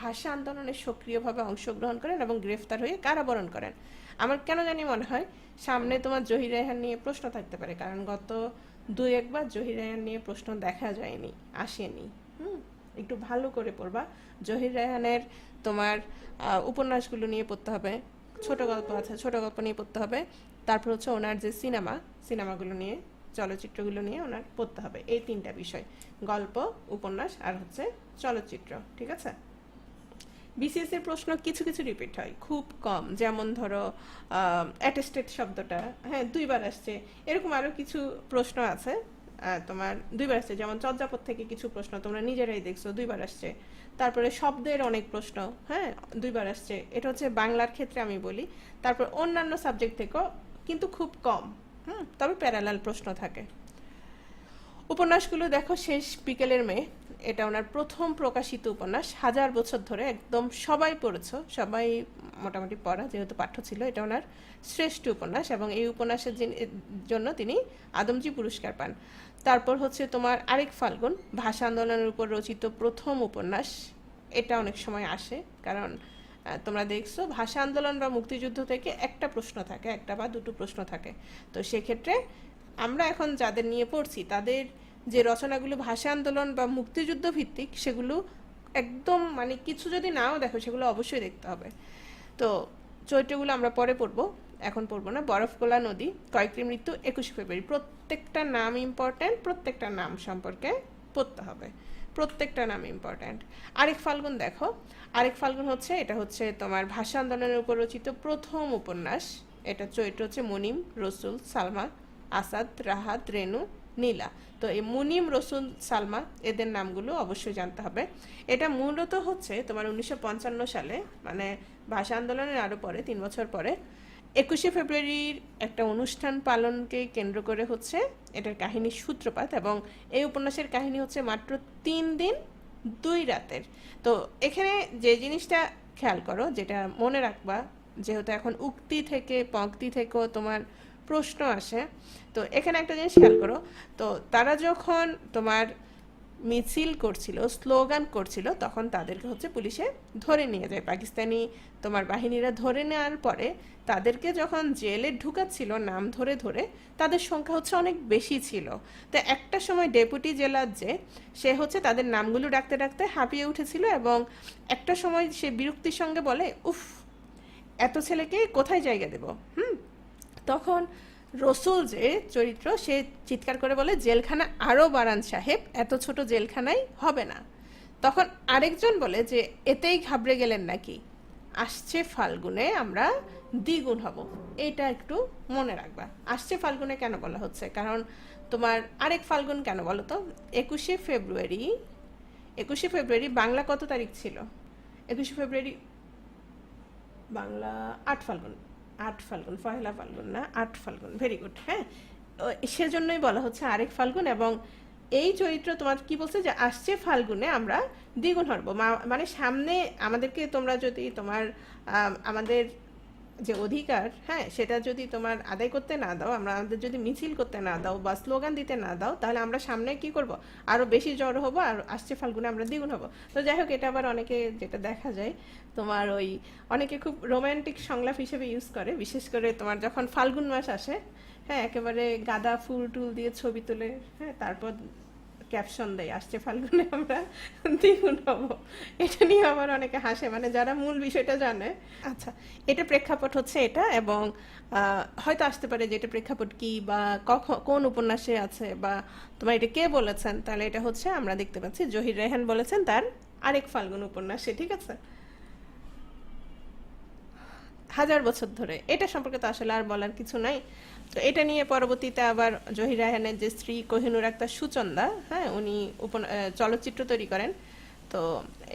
ভাষা আন্দোলনে সক্রিয়ভাবে অংশগ্রহণ করেন এবং গ্রেফতার হয়ে কারাবরণ করেন। আমার কেন জানি মনে হয় সামনে তোমার জহির রায়হান নিয়ে প্রশ্ন থাকতে পারে, কারণ গত 2-1 বার জহির রায়হান নিয়ে প্রশ্ন দেখা যায়নি, আসেনি। একটু ভালো করে পড়বা। জহির রায়হানের তোমার উপন্যাসগুলো নিয়ে পড়তে হবে, ছোট গল্প আছে, ছোট গল্প নিয়ে পড়তে হবে। তারপর হচ্ছে ওনার যে সিনেমাগুলো নিয়ে, চলচ্চিত্রগুলো নিয়ে ওনার পড়তে হবে। এই 3টা বিষয়, গল্প, উপন্যাস আর হচ্ছে চলচ্চিত্র, ঠিক আছে? বিসিএস এর প্রশ্ন কিছু কিছু রিপিট হয়, খুব কম। যেমন ধরো অ্যাটেস্টেড শব্দটা, হ্যাঁ, 2বার আসছে। এরকম আরও কিছু প্রশ্ন আছে তোমার 2বার আসছে, যেমন চর্যাপদ থেকে কিছু প্রশ্ন তোমরা নিজেরাই দেখছো 2বার আসছে। তারপরে শব্দের অনেক প্রশ্ন, হ্যাঁ, 2বার আসছে। এটা হচ্ছে বাংলার ক্ষেত্রে আমি বলি। তারপর অন্যান্য সাবজেক্ট থেকেও কিন্তু খুব কম, তবে প্যারালাল প্রশ্ন থাকে। উপন্যাসগুলো দেখো, শেষ বিকেলের মেয়ে, এটা ওনার প্রথম প্রকাশিত উপন্যাস। 1000 বছর ধরে একদম সবাই পড়েছ, সবাই মোটামুটি পড়া, যেহেতু পাঠ্য ছিল। এটা ওনার শ্রেষ্ঠ উপন্যাস এবং এই উপন্যাসের জন্য তিনি আদমজী পুরস্কার পান। তারপর হচ্ছে তোমার আরেক ফাল্গুন, ভাষা আন্দোলনের উপর রচিত প্রথম উপন্যাস। এটা অনেক সময় আসে, কারণ তোমরা দেখছো ভাষা আন্দোলন বা মুক্তিযুদ্ধ থেকে একটা প্রশ্ন থাকে, একটা বা দুটো প্রশ্ন থাকে। তো সেক্ষেত্রে আমরা এখন যাদের নিয়ে পড়ছি তাদের যে রচনাগুলো ভাষা আন্দোলন বা মুক্তিযুদ্ধ ভিত্তিক, সেগুলো একদম মানে কিছু যদি নাও দেখো, সেগুলো অবশ্যই দেখতে হবে। তো চরিত্রগুলো আমরা পরে পড়বো, এখন পড়বো না। বরফগোলা নদী, কয়েকটি মৃত্যু, 21শে ফেব্রুয়ারি। প্রত্যেকটা নাম ইম্পর্ট্যান্ট, প্রত্যেকটা নাম সম্পর্কে পড়তে হবে, প্রত্যেকটা নাম ইম্পর্ট্যান্ট। আরেক ফাল্গুন দেখো, আরেক ফাল্গুন হচ্ছে, এটা হচ্ছে তোমার ভাষা আন্দোলনের উপর রচিত প্রথম উপন্যাস। এটা চরিত্র হচ্ছে মুনিম, রসুল, সালমা, আসাদ, রাহাত, রেনু, নীলা। তো এই মুনিম, রসুল, সালমা, এদের নামগুলো অবশ্যই জানতে হবে। এটা মূলত হচ্ছে তোমার 1955 সালে, মানে ভাষা আন্দোলনের আরও পরে, 3 বছর পরে, 21শে ফেব্রুয়ারির একটা অনুষ্ঠান পালনকে কেন্দ্র করে হচ্ছে এটার কাহিনীর সূত্রপাত। এবং এই উপন্যাসের কাহিনী হচ্ছে মাত্র 3 দিন 2 রাতের। তো এখানে যে জিনিসটা খেয়াল করো, যেটা মনে রাখবা, যেহেতু এখন উক্তি থেকে পংক্তি থেকেও তোমার প্রশ্ন আসে, তো এখানে একটা জিনিস খেয়াল করো। তো তারা যখন তোমার মিছিল করছিল, স্লোগান করছিল, তখন তাদেরকে হচ্ছে পুলিশে ধরে নিয়ে যায়, পাকিস্তানি তোমার বাহিনীরা ধরে নেওয়ার পরে তাদেরকে যখন জেলে ঢুকাচ্ছিল নাম ধরে ধরে, তাদের সংখ্যা হচ্ছে অনেক বেশি ছিল। তো একটা সময় ডেপুটি জেলার যে, সে হচ্ছে তাদের নামগুলো ডাকতে ডাকতে হাঁপিয়ে উঠেছিল, এবং একটা সময় সে বিরক্তির সঙ্গে বলে, উফ, এত ছেলেকে কোথায় জায়গা দেব? তখন রসুল যে চরিত্র, সে চিৎকার করে বলে, জেলখানা আরও বাড়ান সাহেব, এত ছোট জেলখানাই হবে না। তখন আরেকজন বলে যে, এতেই ঘাবড়ে গেলেন নাকি, আসছে ফাল্গুনে আমরা দ্বিগুণ হব। এটা একটু মনে রাখবা। আসছে ফাল্গুনে কেন বলা হচ্ছে, কারণ তোমার আরেক ফাল্গুন কেন বলো তো? 21শে ফেব্রুয়ারি বাংলা কত তারিখ ছিল? 21শে ফেব্রুয়ারি বাংলা 8 ফাল্গুন, পহেলা ফাল্গুন না, 8 ফাল্গুন, ভেরি গুড। হ্যাঁ, সেজন্যই বলা হচ্ছে আরেক ফাল্গুন। এবং এই চরিত্র তোমার কি বলছে যে, আসছে ফাল্গুনে আমরা দ্বিগুণ হব, মানে সামনে আমাদেরকে, তোমরা যদি তোমার আমাদের যে অধিকার, হ্যাঁ, সেটা যদি তোমার আদায় করতে না দাও, আমরা আমাদের যদি মিছিল করতে না দাও বা স্লোগান দিতে না দাও, তাহলে আমরা সামনে কি করব, আরো বেশি জড়ো হবো, আর আসছে ফাল্গুনে আমরা দ্বিগুণ হব। তো যাই হোক, এটা আবার অনেকে যেটা দেখা যায় তোমার ওই অনেকে খুব রোমান্টিক সংলাপ হিসেবে ইউজ করে, বিশেষ করে তোমার যখন ফাল্গুন মাস আসে, হ্যাঁ, একেবারে গাঁদা ফুল টুল দিয়ে ছবি তুলে, হ্যাঁ, তারপর ক্যাপশন দেয় আসছে ফাল্গুনে আমরা দ্বিগুণ হব। এটা নিয়ে আবার অনেকে হাসে, মানে যারা মূল বিষয়টা জানে। আচ্ছা, এটা প্রেক্ষাপট হচ্ছে এটা, এবং হয়তো আসতে পারে যে এটা প্রেক্ষাপট কি বা কখন কোন উপন্যাসে আছে বা তোমার এটা কে বলেছেন, তাহলে এটা হচ্ছে আমরা দেখতে পাচ্ছি জহির রায়হান বলেছেন তার আরেক ফাল্গুন উপন্যাসে, ঠিক আছে। হাজার বছর ধরে, এটা সম্পর্কে তো আসলে আর বলার কিছু নাই। তো এটা নিয়ে পরবর্তীতে আবার জহির রায়হানের যে স্ত্রী কোহিনুর আক্তার সুচন্দা, হ্যাঁ, উনি চলচ্চিত্র তৈরি করেন। তো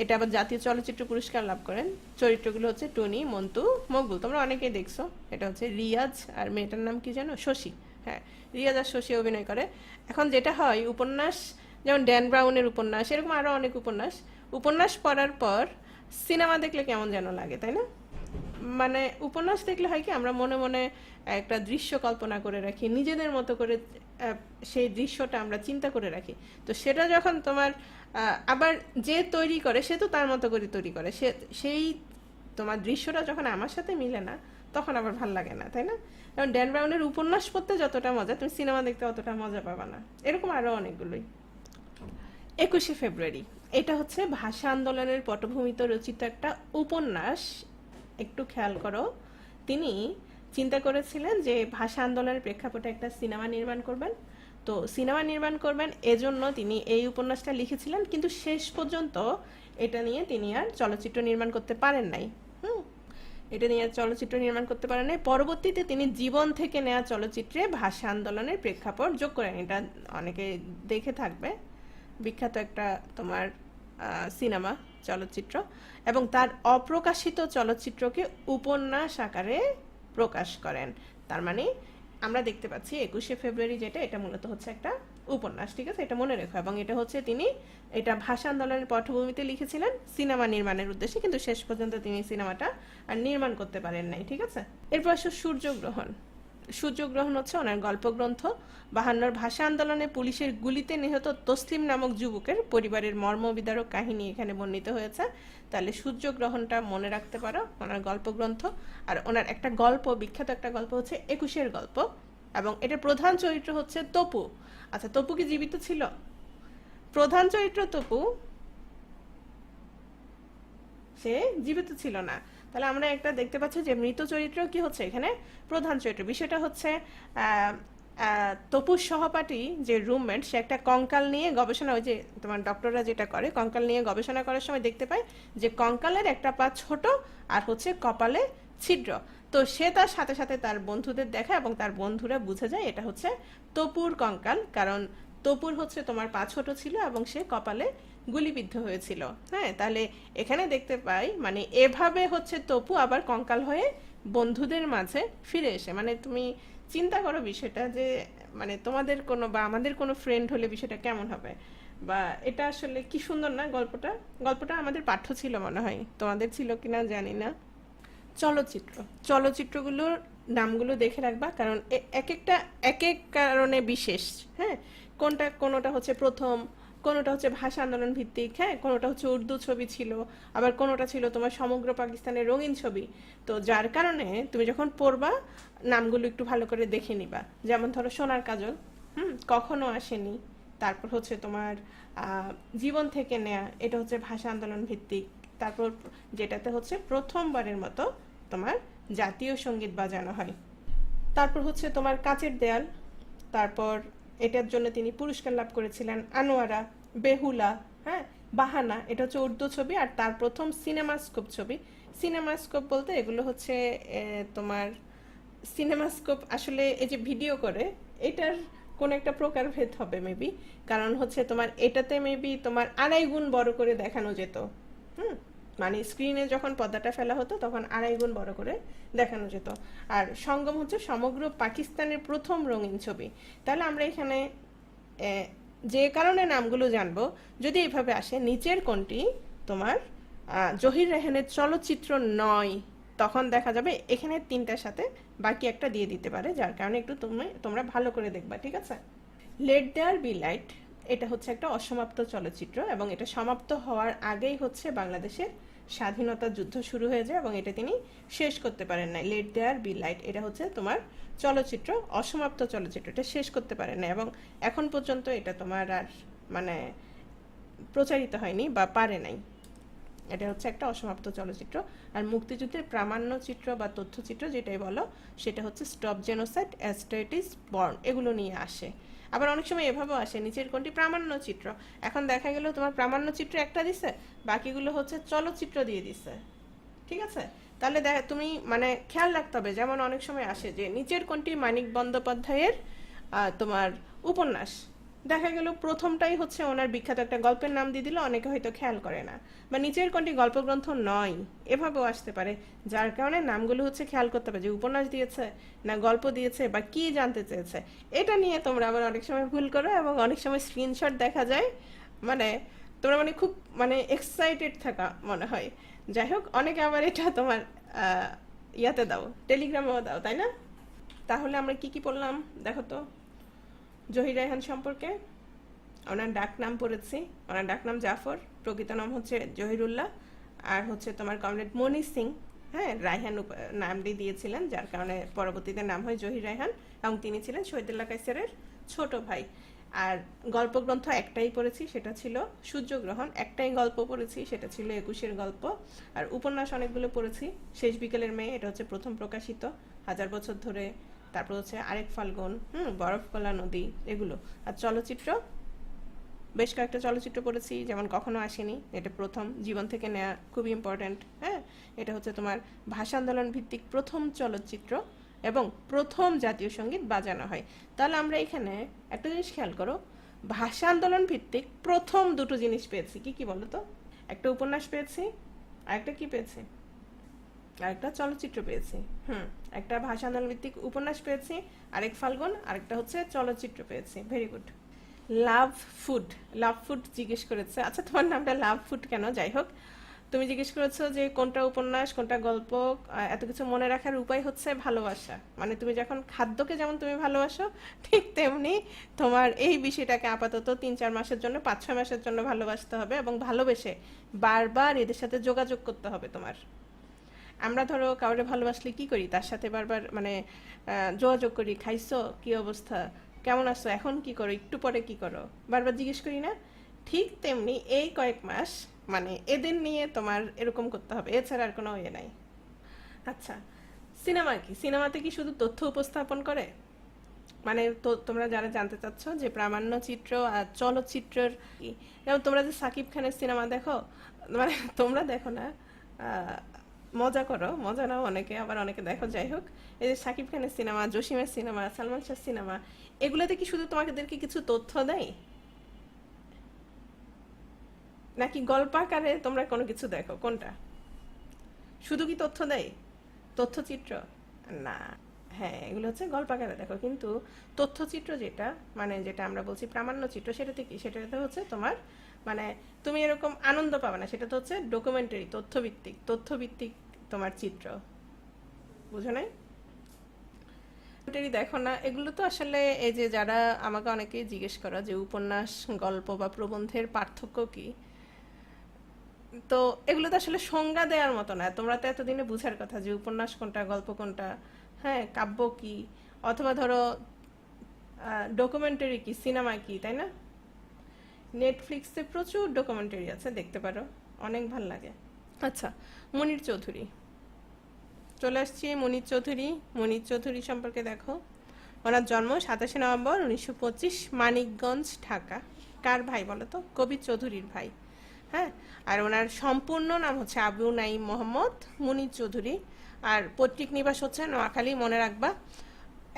এটা আবার জাতীয় চলচ্চিত্র পুরস্কার লাভ করেন। চরিত্রগুলো হচ্ছে টুনি, মন্টু, মকবুল, তোমরা অনেকেই দেখছো। এটা হচ্ছে রিয়াজ, আর মেয়েটার নাম কি জানো, শশী। হ্যাঁ, রিয়াজ আর শশী অভিনয় করে। এখন যেটা হয়, উপন্যাস যেমন ড্যান ব্রাউনের উপন্যাস, এরকম আরো অনেক উপন্যাস, উপন্যাস পড়ার পর সিনেমা দেখলে কেমন যেন লাগে, তাই না? মানে উপন্যাস দেখলে হয় কি, আমরা মনে মনে একটা দৃশ্য কল্পনা করে রাখি নিজেদের মতো করে, সেই দৃশ্যটা আমরা চিন্তা করে রাখি। তো সেটা যখন তোমার আবার যে তৈরি করে সে তো তার মতো করে তৈরি করে, সেই তোমার দৃশ্যটা যখন আমার সাথে মিলে না, তখন আবার ভাল লাগে না, তাই না? কারণ ড্যান ব্রাউনের উপন্যাস পড়তে যতটা মজা, তুমি সিনেমা দেখতে অতটা মজা পাবা না। এরকম আরো অনেকগুলোই। 21শে ফেব্রুয়ারি, এটা হচ্ছে ভাষা আন্দোলনের পটভূমিতে রচিত একটা উপন্যাস। একটু খেয়াল করো, তিনি চিন্তা করেছিলেন যে ভাষা আন্দোলনের প্রেক্ষাপটে একটা সিনেমা নির্মাণ করবেন। তো সিনেমা নির্মাণ করবেন এজন্য তিনি এই উপন্যাসটা লিখেছিলেন, কিন্তু শেষ পর্যন্ত এটা নিয়ে তিনি আর চলচ্চিত্র নির্মাণ করতে পারেন নাই। হুম, এটা নিয়ে চলচ্চিত্র নির্মাণ করতে পারেন নাই। পরবর্তীতে তিনি জীবন থেকে নেওয়া চলচ্চিত্রে ভাষা আন্দোলনের প্রেক্ষাপট যোগ করেন। এটা অনেকে দেখে থাকবে, বিখ্যাত একটা তোমার সিনেমা, চলচ্চিত্র। এবং তার অপ্রকাশিত চলচ্চিত্রকে উপন্যাস আকারে প্রকাশ করেন। তার মানে আমরা দেখতে পাচ্ছি 21শে ফেব্রুয়ারি যেটা, এটা মূলত হচ্ছে একটা উপন্যাস, ঠিক আছে, এটা মনে রেখো। এবং এটা হচ্ছে তিনি এটা ভাষা আন্দোলনের পটভূমিতে লিখেছিলেন সিনেমা নির্মাণের উদ্দেশ্যে, কিন্তু শেষ পর্যন্ত তিনি সিনেমাটা আর নির্মাণ করতে পারেন নাই, ঠিক আছে। এরপর আসো সূর্যগ্রহণ। সূর্যগ্রহণ হচ্ছে ওনার গল্পগ্রন্থ। 52-র ভাষা আন্দোলনে পুলিশের গুলিতে নিহত তসলিম নামক যুবকের পরিবারের মর্মবিদারক কাহিনী এখানে বর্ণিত হয়েছে। তাহলে সূর্যগ্রহণটা মনে রাখতে পারো, ওনার গল্পগ্রন্থ। আর ওনার একটা গল্প, বিখ্যাত একটা গল্প হচ্ছে 21-এর গল্প, এবং এটার প্রধান চরিত্র হচ্ছে তপু। আচ্ছা, তপু কি জীবিত ছিল? প্রধান চরিত্র তপু, সে জীবিত ছিল না। তাহলে আমরা একটা দেখতে পাচ্ছি যে মৃত চরিত্র কি হচ্ছে এখানে প্রধান চরিত্র। বিষয়টা হচ্ছে তপুর সহপাঠী যে রুমমেট, সে একটা কঙ্কাল নিয়ে গবেষণা, ওই যে তোমার ডক্টররা যেটা করে, কঙ্কাল নিয়ে গবেষণা করার সময় দেখতে পায় যে কঙ্কালের একটা পা ছোট আর হচ্ছে কপালে ছিদ্র। তো সে তার সাথে সাথে তার বন্ধুদের দেখা, এবং তার বন্ধুরা বুঝে যায় এটা হচ্ছে তপুর কঙ্কাল, কারণ তপুর হচ্ছে তোমার পা ছোট ছিল এবং সে কপালে গুলিবিদ্ধ হয়েছিল। হ্যাঁ, তাহলে এখানে দেখতে পাই মানে এভাবে হচ্ছে তপু আবার কঙ্কাল হয়ে বন্ধুদের মাঝে ফিরে এসে, মানে তুমি চিন্তা করো বিষয়টা, যে মানে তোমাদের কোনো বা আমাদের কোনো ফ্রেন্ড হলে বিষয়টা কেমন হবে, বা এটা আসলে কি সুন্দর না গল্পটা। গল্পটা আমাদের পাঠ্য ছিল মনে হয়, তোমাদের ছিল কিনা জানি না। চলচ্চিত্র, চলচ্চিত্রগুলোর নামগুলো দেখে রাখবা, কারণ এক একটা এক এক কারণে বিশেষ। হ্যাঁ, কোনোটা হচ্ছে প্রথম, কোনোটা হচ্ছে ভাষা আন্দোলন ভিত্তিক, হ্যাঁ, কোনোটা হচ্ছে উর্দু ছবি ছিল, আবার কোনোটা ছিল তোমার সমগ্র পাকিস্তানের রঙিন ছবি। তো যার কারণে তুমি যখন পড়বা নামগুলো একটু ভালো করে দেখে নিবা। যেমন ধরো সোনার কাজল, কখনো আসেনি, তারপর হচ্ছে তোমার জীবন থেকে নেয়া, এটা হচ্ছে ভাষা আন্দোলন ভিত্তিক। তারপর যেটাতে হচ্ছে প্রথমবারের মতো তোমার জাতীয় সঙ্গীত বাজানো হয়। তারপর হচ্ছে তোমার কাচের দেয়াল, তারপর এটার জন্য তিনি পুরস্কার লাভ করেছিলেন। আনোয়ারা, বেহুলা, হ্যাঁ, বাহানা, এটা হচ্ছে উর্দু ছবি, আর তার প্রথম সিনেমাস্কোপ ছবি। সিনেমাস্কোপ বলতে এগুলো হচ্ছে তোমার সিনেমাস্কোপ আসলে এই যে ভিডিও করে, এটার কোন একটা প্রকারভেদ হবে মেবি, কারণ হচ্ছে তোমার এটাতে মেবি তোমার 2.5 গুণ বড় করে দেখানো যেত। হুম, মানে স্ক্রিনে যখন পর্দাটা ফেলা হতো তখন 2.5 গুণ বড় করে দেখানো যেত। আর সঙ্গম হচ্ছে সমগ্র পাকিস্তানের প্রথম রঙিন ছবি। তাহলে আমরা এখানে যে কারণে নামগুলো জানবো, যদি এইভাবে আসে নিচের কোনটি তোমার জহির রায়হানের চলচ্চিত্র নয়, তখন দেখা যাবে এখানে 3টার সাথে বাকি একটা দিয়ে দিতে পারে, যার কারণে একটু তোমরা ভালো করে দেখবা, ঠিক আছে? লেট দেয়ার বি লাইট, এটা হচ্ছে একটা অসমাপ্ত চলচ্চিত্র এবং এটা সমাপ্ত হওয়ার আগেই হচ্ছে বাংলাদেশের স্বাধীনতা যুদ্ধ শুরু হয়ে যায় এবং এটা তিনি শেষ করতে পারেন না। লেট দেয়ার বি লাইট এটা হচ্ছে তোমার চলচ্চিত্র, অসমাপ্ত চলচ্চিত্র, এটা শেষ করতে পারেন না এবং এখন পর্যন্ত এটা তোমার আর মানে প্রচারিত হয়নি বা পারে নাই। এটা হচ্ছে একটা অসমাপ্ত চলচ্চিত্র। আর মুক্তিযুদ্ধের প্রামাণ্য চিত্র বা তথ্যচিত্র যেটাই বলো, সেটা হচ্ছে stop genocide, as it is born, এগুলো নিয়ে আসে। আবার অনেক সময় এভাবেও আসে, নিচের কোনটি প্রামাণ্য চিত্র, এখন দেখা গেল তোমার প্রামাণ্য চিত্র একটা দিছে, বাকিগুলো হচ্ছে চলচ্চিত্র দিয়ে দিছে, ঠিক আছে? তাহলে তুমি মানে খেয়াল রাখতে হবে, যেমন অনেক সময় আসে যে নিচের কোনটি মানিক বন্দ্যোপাধ্যায়ের তোমার উপন্যাস, দেখা গেল প্রথমটাই হচ্ছে ওনার বিখ্যাত একটা গল্পের নাম দিয়ে দিল, অনেকে হয়তো খেয়াল করে না, বা নিচের কোনটি গল্পগ্রন্থ নয়, এভাবেও আসতে পারে, যার কারণে নামগুলো হচ্ছে খেয়াল করতে হবে যে উপন্যাস দিয়েছে না গল্প দিয়েছে বা কি জানতে চেয়েছে। এটা নিয়ে তোমরা আবার অনেক সময় ভুল করো এবং অনেক সময় স্ক্রিনশট দেখা যায়, মানে তোমরা মানে খুব মানে এক্সাইটেড থাকা মনে হয়। যাই হোক, অনেকে আবার এটা তোমার ইয়াতে দাও, টেলিগ্রামেও দাও, তাই না? তাহলে আমরা কি কি পড়লাম দেখো তো। জহির রায়হান সম্পর্কে ওনার ডাক নাম পড়েছি, ওনার ডাক নাম জাফর, প্রকৃত নাম হচ্ছে জহিরুল্লাহ, আর হচ্ছে তোমার কমরেড মনি সিং, হ্যাঁ, রায়হান নামটি দিয়েছিলেন, যার কারণে পরবর্তীতে নাম হয় জহির রায়হান, এবং তিনি ছিলেন শহীদুল্লাহ কায়সারের ছোট ভাই। আর গল্পগ্রন্থ একটাই পড়েছি, সেটা ছিল সূর্যগ্রহণ, একটাই গল্প পড়েছি, সেটা ছিল 21-এর গল্প। আর উপন্যাস অনেকগুলো পড়েছি, শেষ বিকেলের মেয়ে, এটা হচ্ছে প্রথম প্রকাশিত, 1000 বছর ধরে, তারপর হচ্ছে আরেক ফাল্গুন, বরফকলা নদী, এগুলো। আর চলচ্চিত্র বেশ কয়েকটা চলচ্চিত্র পড়েছি, যেমন কখনো আসেনি, এটা প্রথম জীবন থেকে নেওয়া, খুবই ইম্পর্ট্যান্ট, হ্যাঁ। এটা হচ্ছে তোমার ভাষা আন্দোলন ভিত্তিক প্রথম চলচ্চিত্র এবং প্রথম জাতীয় সঙ্গীত বাজানো হয়। তাহলে আমরা এখানে একটা জিনিস খেয়াল করো, ভাষা আন্দোলন ভিত্তিক প্রথম দুটো জিনিস পেয়েছি, কি কি বলো তো? একটা উপন্যাস পেয়েছি, আর একটা কি পেয়েছি, আর একটা চলচ্চিত্র পেয়েছি। একটা ভাষা আন্দোলন ভিত্তিক উপন্যাস পেয়েছি, আরেক ফাল্গুন, আরেকটা হচ্ছে চলচ্চিত্র পেয়েছি। Very good. Love food, love food জিজ্ঞেস করেছে, আচ্ছা তোমার নামটা লাভ ফুড কেন? যাই হোক, তুমি জিজ্ঞেস করেছো যে কোনটা উপন্যাস কোনটা গল্প, এত কিছু মনে রাখার উপায় হচ্ছে ভালোবাসা। মানে তুমি যখন খাদ্যকে যেমন তুমি ভালোবাসো, ঠিক তেমনি তোমার এই বিষয়টাকে আপাতত 3-4 মাসের জন্য, 5-6 মাসের জন্য ভালোবাসতে হবে এবং ভালোবেসে বারবার এদের সাথে যোগাযোগ করতে হবে তোমার। আমরা ধরো কাউরে ভালোবাসলে কি করি, তার সাথে বারবার মানে যোগাযোগ করি, খাইছো, কি অবস্থা, কেমন আছো, এখন কি করো, একটু পরে কি করো, বারবার জিজ্ঞেস করি না? ঠিক তেমনি এই কয়েক মাস মানে এদের নিয়ে তোমার এরকম করতে হবে, এছাড়া আর কোনো ইয়ে নাই। আচ্ছা, সিনেমা কি, সিনেমাতে কি শুধু তথ্য উপস্থাপন করে? মানে তো তোমরা যারা জানতে চাচ্ছ যে প্রামাণ্য চিত্র আর চলচ্চিত্রের কি, যেমন তোমরা যে সাকিব খানের সিনেমা দেখো, মানে তোমরা দেখো না, মজা করো, মজা নাও অনেকে, আবার অনেকে দেখো। যাই হোক, এই যে সাকিব খানের সিনেমা, জসিমের সিনেমা, সালমান শাহ সিনেমা, এগুলোতে কি শুধু তোমাদেরকে কিছু তথ্য দেয়, নাকি গল্পাকারে তোমরা কোনো কিছু দেখো? কোনটা? শুধু কি তথ্য দেয়, তথ্যচিত্র? না, হ্যাঁ, এগুলো হচ্ছে গল্পাকারে দেখো, কিন্তু তথ্যচিত্র যেটা মানে যেটা আমরা বলছি প্রামাণ্য চিত্র, সেটাতে কি, সেটাতে হচ্ছে তোমার মানে তুমি এরকম আনন্দ পাবে না, সেটা তো হচ্ছে ডকুমেন্টারি, তথ্যভিত্তিক, তথ্যভিত্তিক তোমার চিত্র, বুঝো নাই? ডকুমেন্টারি দেখো না, এগুলো তো আসলে এই যে যারা আমাকে অনেকেই জিজ্ঞেস করো যে উপন্যাস, গল্প বা প্রবন্ধের পার্থক্য কি, তো এগুলো তো আসলে সংজ্ঞা দেওয়ার মতো না, তোমরা তো এতদিনে বুঝার কথা যে উপন্যাস কোনটা, গল্প কোনটা, হ্যাঁ, কাব্য কি, অথবা ধরো ডকুমেন্টারি কি, সিনেমা কি, তাই না? নেটফ্লিক্সে প্রচুর ডকুমেন্টারি আছে, দেখতে পারো, অনেক ভাল লাগে। আচ্ছা, মনির চৌধুরী, চলে আসছি মনির চৌধুরী। মনির চৌধুরী সম্পর্কে দেখো, ওনার জন্ম 27 নভেম্বর 1925, মানিকগঞ্জ, ঢাকা। কার ভাই বলো তো? কবি চৌধুরীর ভাই, হ্যাঁ। আর ওনার সম্পূর্ণ নাম হচ্ছে আবু নাইম মোহাম্মদ মুনির চৌধুরী, আর পৈতৃক নিবাস হচ্ছে নোয়াখালী, মনে রাখবা।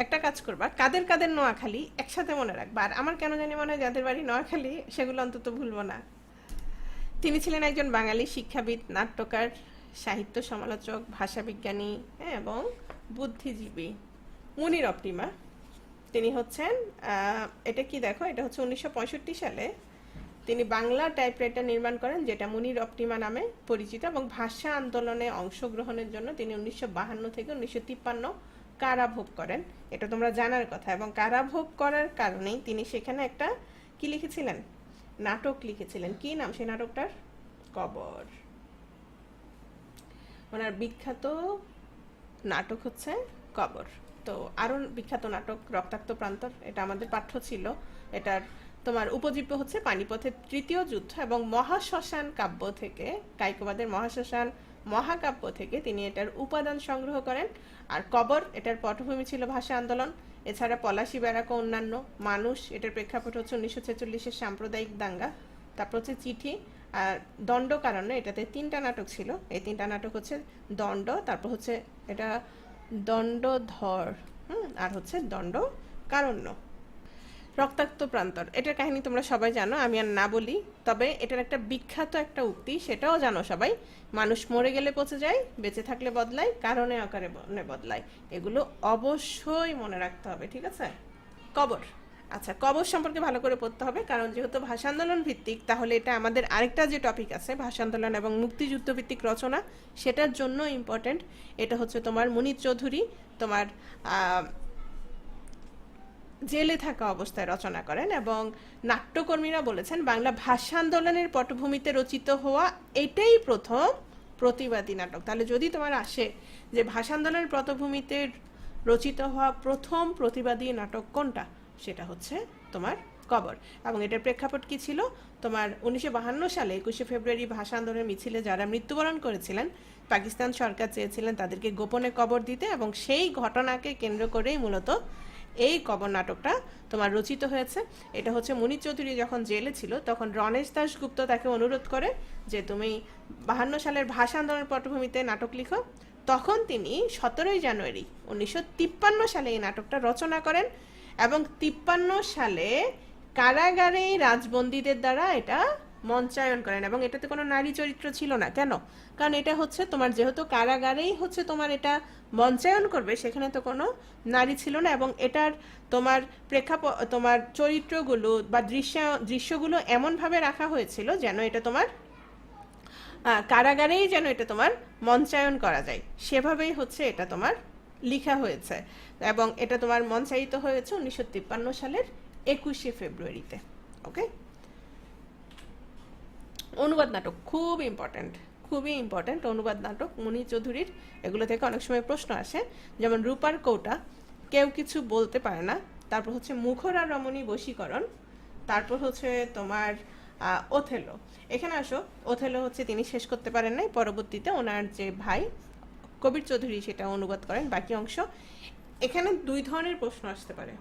একটা কাজ করবা, কাদের কাদের নোয়াখালী একসাথে মনে রাখবা, আর আমার কেন জানি মনে হয় যাদের বাড়ি নোয়াখালী সেগুলো অন্তত ভুলবো না। তিনি ছিলেন একজন বাঙালি শিক্ষাবিদ, নাট্যকার, সাহিত্য সমালোচক, ভাষাবিজ্ঞানী, এবং বুদ্ধিজীবী। মুনির অপটিমা, তিনি হচ্ছেন এটা কি দেখো, এটা হচ্ছে 1965 সালে তিনি বাংলা টাইপরাইটার নির্মাণ করেন যেটা মুনির অপটিমা নামে পরিচিত, এবং ভাষা আন্দোলনে অংশগ্রহণের জন্য তিনি 1952 থেকে 1953 কারাভোগ করেন। এটা তোমরা জানার কথা। এবং কারাভোগ করার কারণেই তিনি সেখানে একটা কি লিখেছিলেন, নাটক লিখেছিলেন। কি নাম সেই নাটকটার? কবর। ওনার বিখ্যাত নাটক হচ্ছে কবর। তো আরো বিখ্যাত নাটক রক্তাক্ত প্রান্তর, এটা আমাদের পাঠ্য ছিল। এটার তোমার উপজীব্য হচ্ছে পানিপথের তৃতীয় যুদ্ধ, এবং মহাশ্মশান কাব্য থেকে, কায়কোবাদের মহাশ্মশান মহাকাব্য থেকে তিনি এটার উপাদান সংগ্রহ করেন। আর কবর এটার পটভূমি ছিল ভাষা আন্দোলন। এছাড়া পলাশী ব্যারাক ও অন্যান্য মানুষ, এটার প্রেক্ষাপট হচ্ছে 1946-এর সাম্প্রদায়িক দাঙ্গা। তারপর হচ্ছে চিঠি আর দণ্ড কারণ্য, এটাতে 3টা নাটক ছিল। এই 3টা নাটক হচ্ছে দণ্ড, তারপর হচ্ছে এটা দণ্ডধর, আর হচ্ছে দণ্ড কারণ্য। রক্তাক্ত প্রান্তর, এটার কাহিনী তোমরা সবাই জানো, আমি আর না বলি। তবে এটার একটা বিখ্যাত একটা উক্তি, সেটাও জানো সবাই, মানুষ মরে গেলে পচে যায়, বেঁচে থাকলে বদলায়, কারণে আকারে বদলায়। এগুলো অবশ্যই মনে রাখতে হবে, ঠিক আছে? কবর, আচ্ছা, কবর সম্পর্কে ভালো করে পড়তে হবে, কারণ যেহেতু ভাষা আন্দোলন ভিত্তিক, তাহলে এটা আমাদের আরেকটা যে টপিক আছে ভাষা আন্দোলন এবং মুক্তিযুদ্ধ ভিত্তিক রচনা, সেটার জন্য ইম্পর্টেন্ট। এটা হচ্ছে তোমার মুনির চৌধুরী তোমার জেলে থাকা অবস্থায় রচনা করেন, এবং নাট্যকর্মীরা বলেছেন বাংলা ভাষা আন্দোলনের পটভূমিতে রচিত হওয়া এটাই প্রথম প্রতিবাদী নাটক। তাহলে যদি তোমার আসে যে ভাষা আন্দোলনের পটভূমিতে রচিত হওয়া প্রথম প্রতিবাদী নাটক কোনটা, সেটা হচ্ছে তোমার কবর। এবং এটার প্রেক্ষাপট কি ছিল, তোমার 1952 সালে 21শে ফেব্রুয়ারি ভাষা আন্দোলনের মিছিলে যারা মৃত্যুবরণ করেছিলেন, পাকিস্তান সরকার চেয়েছিলেন তাদেরকে গোপনে কবর দিতে, এবং সেই ঘটনাকে কেন্দ্র করেই মূলত এই কবর নাটকটা তোমার রচিত হয়েছে। এটা হচ্ছে মুনির চৌধুরী যখন জেলে ছিল, তখন রণেশ দাশগুপ্ত তাকে অনুরোধ করে যে তুমি 52 সালের ভাষা আন্দোলনের পটভূমিতে নাটক লিখো। তখন তিনি 17ই জানুয়ারি 1953 সালে এই নাটকটা রচনা করেন, এবং 53 সালে কারাগারে রাজবন্দীদের দ্বারা এটা মঞ্চায়ন করেন। এবং এটাতে কোনো নারী চরিত্র ছিল না। কেন? কারণ এটা হচ্ছে তোমার, যেহেতু কারাগারেই হচ্ছে তোমার এটা মঞ্চায়ন করবে, সেখানে তো কোনো নারী ছিল না। এবং এটার তোমার তোমার চরিত্রগুলো বা দৃশ্যগুলো এমনভাবে রাখা হয়েছিল যেন এটা তোমার কারাগারেই যেন এটা তোমার মঞ্চায়ন করা যায়, সেভাবেই হচ্ছে এটা তোমার লিখা হয়েছে। এবং এটা তোমার মঞ্চায়িত হয়েছে 1953 সালের 21শে ফেব্রুয়ারিতে। ওকে, অনুবাদ নাটক খুব ইম্পর্ট্যান্ট, খুবই ইম্পর্ট্যান্ট। অনুবাদ নাটক মুনির চৌধুরীর, এগুলো থেকে অনেক সময় প্রশ্ন আসে, যেমন রূপার কৌটা, কেউ কিছু বলতে পারে না, তারপর হচ্ছে মুখরা রমণী বশীকরণ, তারপর হচ্ছে তোমার ওথেলো। এখানে আসো, ওথেলো হচ্ছে তিনি শেষ করতে পারেন নাই, পরবর্তীতে ওনার যে ভাই কবির চৌধুরী সেটা অনুবাদ করেন বাকি অংশ। এখানে 2 ধরনের প্রশ্ন আসতে পারে।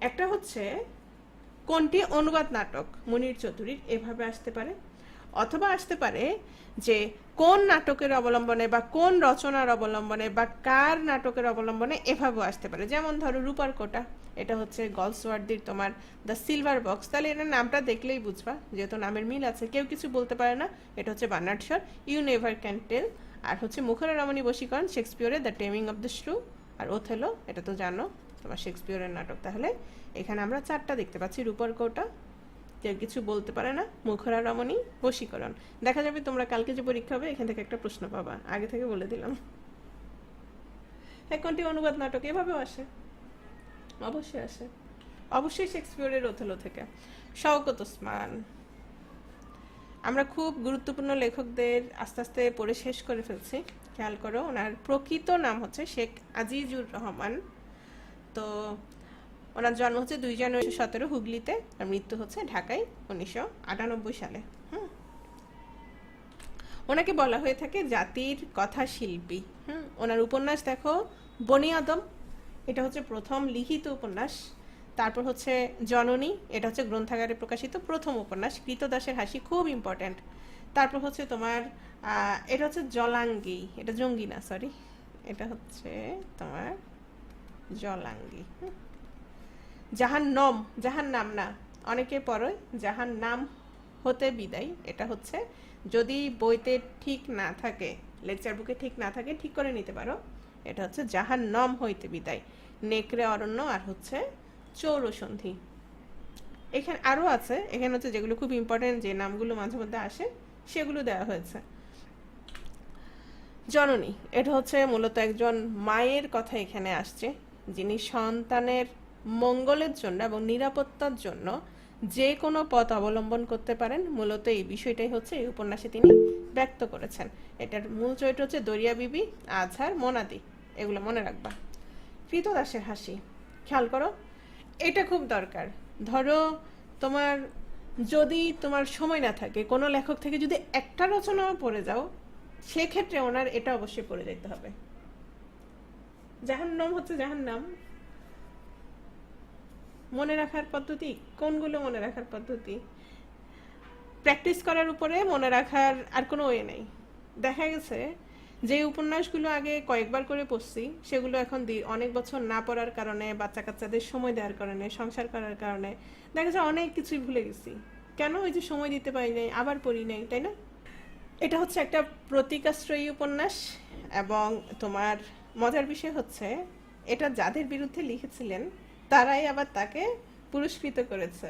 একটা হচ্ছে কোনটি অনুবাদ নাটক মুনির চৌধুরীর, এভাবে আসতে পারে। অথবা আসতে পারে যে কোন নাটকের অবলম্বনে বা কোন রচনার অবলম্বনে বা কার নাটকের অবলম্বনে, এভাবেও আসতে পারে। যেমন ধরো রূপার কোটা, এটা হচ্ছে গলসওয়ার্দির তোমার দ্য সিলভার বক্স, তাহলে এটার নামটা দেখলেই বুঝবা, যেহেতু নামের মিল আছে। কেউ কিছু বলতে পারে না, এটা হচ্ছে Bernard Shaw, you never can tell. আর হচ্ছে মুখরা রমণী বশীকরণ শেক্সপিয়রের the taming of the shrew. আর ওথেলো, এটা তো জানো তোমার শেক্সপিয়রের নাটক। তাহলে এখানে আমরা 4টা দেখতে পাচ্ছি, রূপার কোটা, কেউ কিছু বলতে পারে না, মুখরা রমণী বশীকরণ। দেখা যাবে তোমরা কালকে যে পরীক্ষা হবে এখান থেকে একটা প্রশ্ন পাবা, আগে থেকে বলে দিলাম। কোনটি অনুবাদ নাটক, এভাবেও আসে, অবশ্যই আসে, অবশ্যই শেক্সপিয়রের ওথেলো থেকে। শওকত ওসমান, আমরা খুব গুরুত্বপূর্ণ লেখকদের আস্তে আস্তে পড়ে শেষ করে ফেলছি, খেয়াল করো। ওনার প্রকৃত নাম হচ্ছে শেখ আজিজুর রহমান। তো ওনার জন্ম হচ্ছে 2 জানুয়ারি 1917 হুগলিতে, আর মৃত্যু হচ্ছে ঢাকায় 1998 সালে। ওনাকে বলা হয়ে থাকে জাতির কথা শিল্পী। ওনার উপন্যাস দেখো বনি আদম, এটা হচ্ছে প্রথম লিখিত উপন্যাস। তারপর হচ্ছে জননী, এটা হচ্ছে গ্রন্থাগারে প্রকাশিত প্রথম উপন্যাস। কৃতদাসের হাসি খুব ইম্পর্ট্যান্ট। তারপর হচ্ছে তোমার এটা হচ্ছে জলাঙ্গি, এটা জঙ্গি না, সরি, এটা হচ্ছে তোমার জলাঙ্গি। জাহান্নম, জাহান্নাম না, অনেকে পড়ে জাহান্নাম হতে বিদায়, এটা হচ্ছে যদি বইতে ঠিক না থাকে, লেকচার বুকে ঠিক না থাকে, ঠিক করে নিতে পারো। এটা হচ্ছে জাহান্নম হইতে বিদায়, নেকড়ে অরণ্য, আর হচ্ছে চৌরসন্ধি। এখানে আরও আছে, এখানে হচ্ছে যেগুলো খুব ইম্পর্টেন্ট, যে নামগুলো মাঝে মধ্যে আসে সেগুলো দেওয়া হয়েছে। জননী, এটা হচ্ছে মূলত একজন মায়ের কথা এখানে আসছে, যিনি সন্তানের মঙ্গলের জন্য এবং নিরাপত্তার জন্য যে কোনো পথ অবলম্বন করতে পারেন। মূলত এই বিষয়টাই হচ্ছে এই উপন্যাসে তিনি ব্যক্ত করেছেন। এটার মূল চরিত্র হচ্ছে দরিয়া বিবি, আজহার, মোনাদি, এগুলো মনে রাখবা। কৃতদাসের হাসি, খেয়াল করো, এটা খুব দরকার। ধরো তোমার যদি তোমার সময় না থাকে, কোনো লেখক থেকে যদি একটা রচনাও পড়ে যাও, সেক্ষেত্রে ওনার এটা অবশ্যই পড়ে যেতে হবে। জাহান্নাম হচ্ছে জাহান্নাম, মনে রাখার পদ্ধতি, কোনগুলো মনে রাখার পদ্ধতি? প্র্যাকটিস করার উপরে মনে রাখার আর কোনো ওয়ে নেই। দেখা গেছে যে উপন্যাসগুলো আগে কয়েকবার করে পড়ছি, সেগুলো এখন অনেক বছর না পড়ার কারণে, বাচ্চা কাচ্চাদের সময় দেওয়ার কারণে, সংসার করার কারণে দেখা যায় অনেক কিছুই ভুলে গেছি। কেন? ওই যে সময় দিতে পারি নাই, আবার পড়ি নাই, তাই না? এটা হচ্ছে একটা প্রতিকাশ্রয়ী উপন্যাস, এবং তোমার মজার বিষয় হচ্ছে এটা যাদের বিরুদ্ধে লিখেছিলেন তারাই আবার তাকে পুরস্কৃত করেছে।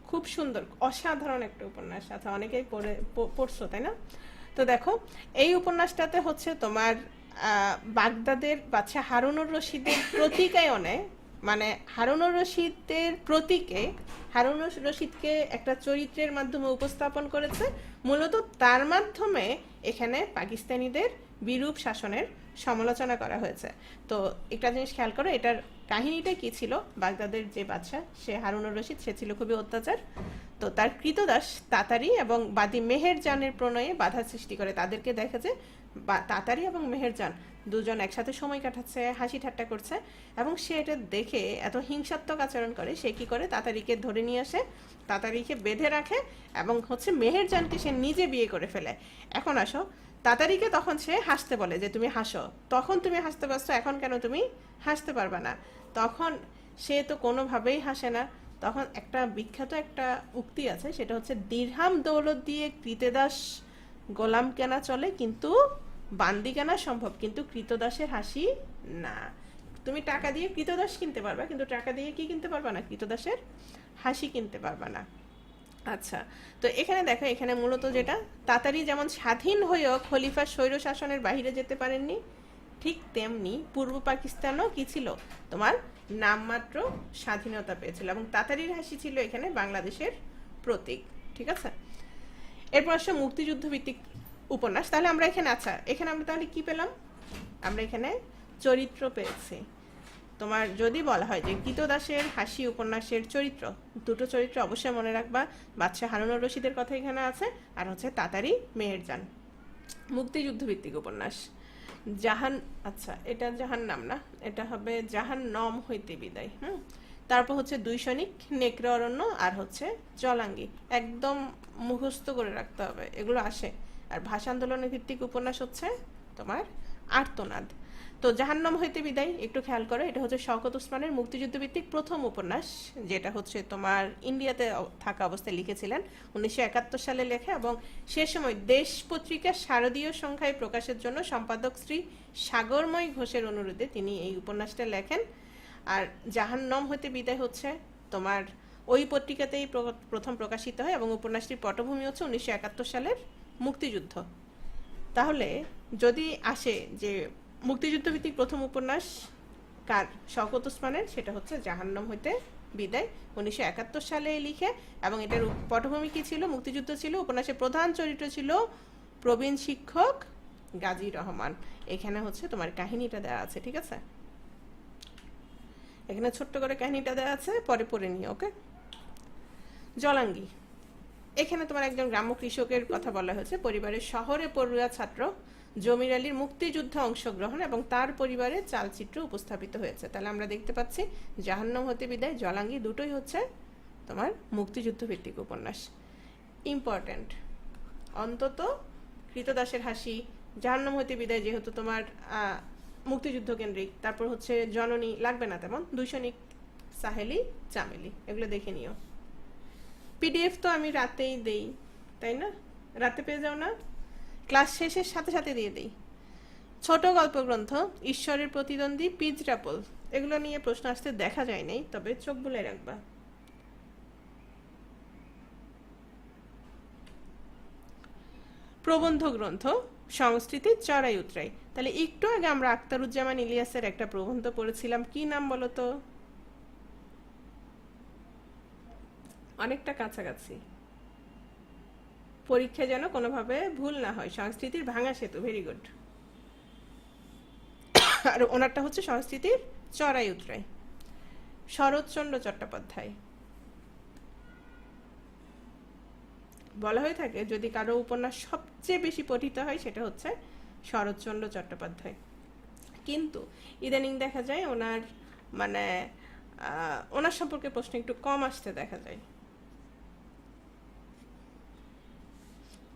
খুব সুন্দর, অসাধারণ একটা উপন্যাস। আচ্ছা, অনেকেই পড়ছো, তাই না? তো দেখো, এই উপন্যাসটাতে হচ্ছে তোমার বাগদাদের বাদশা হারুনুর রশিদের প্রতীকায়নে, মানে হারুনুর রশিদের প্রতীকে হারুনুর রশিদকে একটা চরিত্রের মাধ্যমে উপস্থাপন করেছে। মূলত তার মাধ্যমে এখানে পাকিস্তানিদের বিরূপ শাসনের সমালোচনা করা হয়েছে। তো একটা জিনিস খেয়াল করো, এটার কাহিনীটা কি ছিল? বাগদাদের যে বাদশা, সে হারুনুর রশিদ, সে ছিল খুবই অত্যাচার। তো তার কৃতদাস তাতারি এবং বাদী মেহেরজানের প্রণয়ে বাধা সৃষ্টি করে। তাদেরকে দেখে যে তাতারি এবং মেহেরজান দুজন একসাথে সময় কাটাচ্ছে, হাসি ঠাট্টা করছে, এবং সে এটা দেখে এত হিংসাত্মক আচরণ করে। সে কি করে? তাতারিকে ধরে নিয়ে আসে, তাতারিকে বেঁধে রাখে, এবং হচ্ছে মেহেরজানকে সে নিজে বিয়ে করে ফেলে। এখন আসো, তাতারিকে তখন সে হাসতে বলে যে তুমি হাসো, তখন তুমি হাসতে পারছো, এখন কেন তুমি হাসতে পারবে না? তখন সে তো কোনোভাবেই হাসে না। তখন একটা বিখ্যাত একটা উক্তি আছে, সেটা হচ্ছে দিরহাম দৌলত দিয়ে কৃতদাস গোলাম কেনা চলে, কিন্তু বান্দি কেনা সম্ভব, কিন্তু কৃতদাসের হাসি না। তুমি টাকা দিয়ে কৃতদাস কিনতে পারবা, কিন্তু টাকা দিয়ে কি কিনতে পারবা না? কৃতদাসের হাসি কিনতে পারবা না। আচ্ছা, তো এখানে দেখো, এখানে মূলত যেটা, তাতারি যেমন স্বাধীন হয়েও খলিফার স্বৈর শাসনের বাহিরে যেতে পারেননি, ঠিক তেমনি পূর্ব পাকিস্তানও কি ছিল, তোমার নামমাত্র স্বাধীনতা পেয়েছিল, এবং তাতারির হাসি ছিল এখানে বাংলাদেশের প্রতীক। ঠিক আছে, এরপর আসছে মুক্তিযুদ্ধ ভিত্তিক উপন্যাস। তাহলে আমরা এখানে, আচ্ছা, এখানে আমরা তাহলে কি পেলাম? আমরা এখানে চরিত্র পেয়েছি। তোমার যদি বলা হয় যে কৃতদাসের হাসি উপন্যাসের চরিত্র, দুটো চরিত্র অবশ্যই মনে রাখবা। বাদশা হারুনুর রশিদের কথা এখানে আছে, আর হচ্ছে তাতারি মেহেরজান। মুক্তিযুদ্ধ ভিত্তিক উপন্যাস জাহান, আচ্ছা এটা জাহান নাম না, এটা হবে জাহান নম হইতে বিদায়। তারপর হচ্ছে দুই সৈনিক, নেকড়ে অরণ্য, আর হচ্ছে জলাঙ্গি। একদম মুখস্থ করে রাখতে হবে, এগুলো আসে। আর ভাষা আন্দোলনের ভিত্তিক উপন্যাস হচ্ছে তোমার আর্তনাদ। তো জাহান্নাম হইতে বিদায় একটু খেয়াল করো, এটা হচ্ছে শওকত ওসমানের মুক্তিযুদ্ধ ভিত্তিক প্রথম উপন্যাস, যেটা হচ্ছে তোমার ইন্ডিয়াতে থাকা অবস্থায় লিখেছিলেন, 1971 সালে লেখা, এবং সে সময় দেশ পত্রিকা শারদীয় সংখ্যায় প্রকাশের জন্য সম্পাদক শ্রী সাগরময় ঘোষের অনুরোধে তিনি এই উপন্যাসটা লেখেন। আর জাহান্নাম হইতে বিদায় হচ্ছে তোমার ওই পত্রিকাতেই প্রথম প্রকাশিত হয়, এবং উপন্যাসটির পটভূমি হচ্ছে 1971 সালের মুক্তিযুদ্ধ। তাহলে যদি আসে যে মুক্তিযুদ্ধ ভিত্তিক প্রথম উপন্যাস কার, শওকত ওসমানের, সেটা হচ্ছে জাহান্নাম হইতে বিদায়, 1971 সালে লিখে, এবং এটার পটভূমি কি ছিল? মুক্তিযুদ্ধ ছিল। উপন্যাসের প্রধান চরিত্র ছিল প্রবীণ শিক্ষক গাজী রহমান। এখানে হচ্ছে তোমার কাহিনীটা দেওয়া আছে, ঠিক আছে? এখানে ছোট্ট করে কাহিনীটা দেওয়া আছে, পরে পড়ে নিও, ওকে? জলাঙ্গি, এখানে তোমার একজন গ্রাম্য কৃষকের কথা বলা হয়েছে। পরিবারের শহরে পড়ুয়া ছাত্র জমির আলীর মুক্তিযুদ্ধে অংশগ্রহণ এবং তার পরিবারের চালচিত্র উপস্থাপিত হয়েছে। তাহলে আমরা দেখতে পাচ্ছি জাহান্নাম হতে বিদায়, জলাঙ্গি দুটোই হচ্ছে তোমার মুক্তিযুদ্ধ ভিত্তিক উপন্যাস। ইম্পর্ট্যান্ট, অন্তত কৃতদাসের হাসি, জাহান্নাম হতে বিদায় যেহেতু তোমার মুক্তিযুদ্ধ কেন্দ্রিক, তারপর হচ্ছে জননী লাগবে না তেমন, দুই সৈনিক, সাহেলি, চামেলি, এগুলো দেখে নিও। পিডিএফ তো আমি রাতেই দেই, তাই না? রাতে পেয়ে যাও না? ক্লাস শেষের সাথে সাথে দিয়ে দিই। ছোট গল্প গ্রন্থ ঈশ্বরের প্রতিদ্বন্দ্বী, পিজরাপল, এগুলো নিয়ে প্রশ্ন আসতে দেখা যায় নাই, তবে চোখ বুলে রাখবা। প্রবন্ধ গ্রন্থ সংস্কৃতির চড়াই উতরাই। তাহলে একটু আগে আমরা আখতারুজ্জামান ইলিয়াসের একটা প্রবন্ধ পড়েছিলাম, কি নাম বলো তো? অনেকটা কাছাকাছি, পরীক্ষা যেন কোনোভাবে ভুল না হয়। সংস্কৃতির ভাঙা সেতু, ভেরি গুড। আর ওনারটা হচ্ছে সংস্কৃতির চড়াই উতরাই, শরৎচন্দ্র চট্টোপাধ্যায়। বলা হয়ে থাকে যদি কারো উপন্যাস সবচেয়ে বেশি পঠিত হয় সেটা হচ্ছে শরৎচন্দ্র চট্টোপাধ্যায়। কিন্তু ইদানিং দেখা যায় ওনার মানে ওনার সম্পর্কে প্রশ্ন একটু কম আসতে দেখা যায়।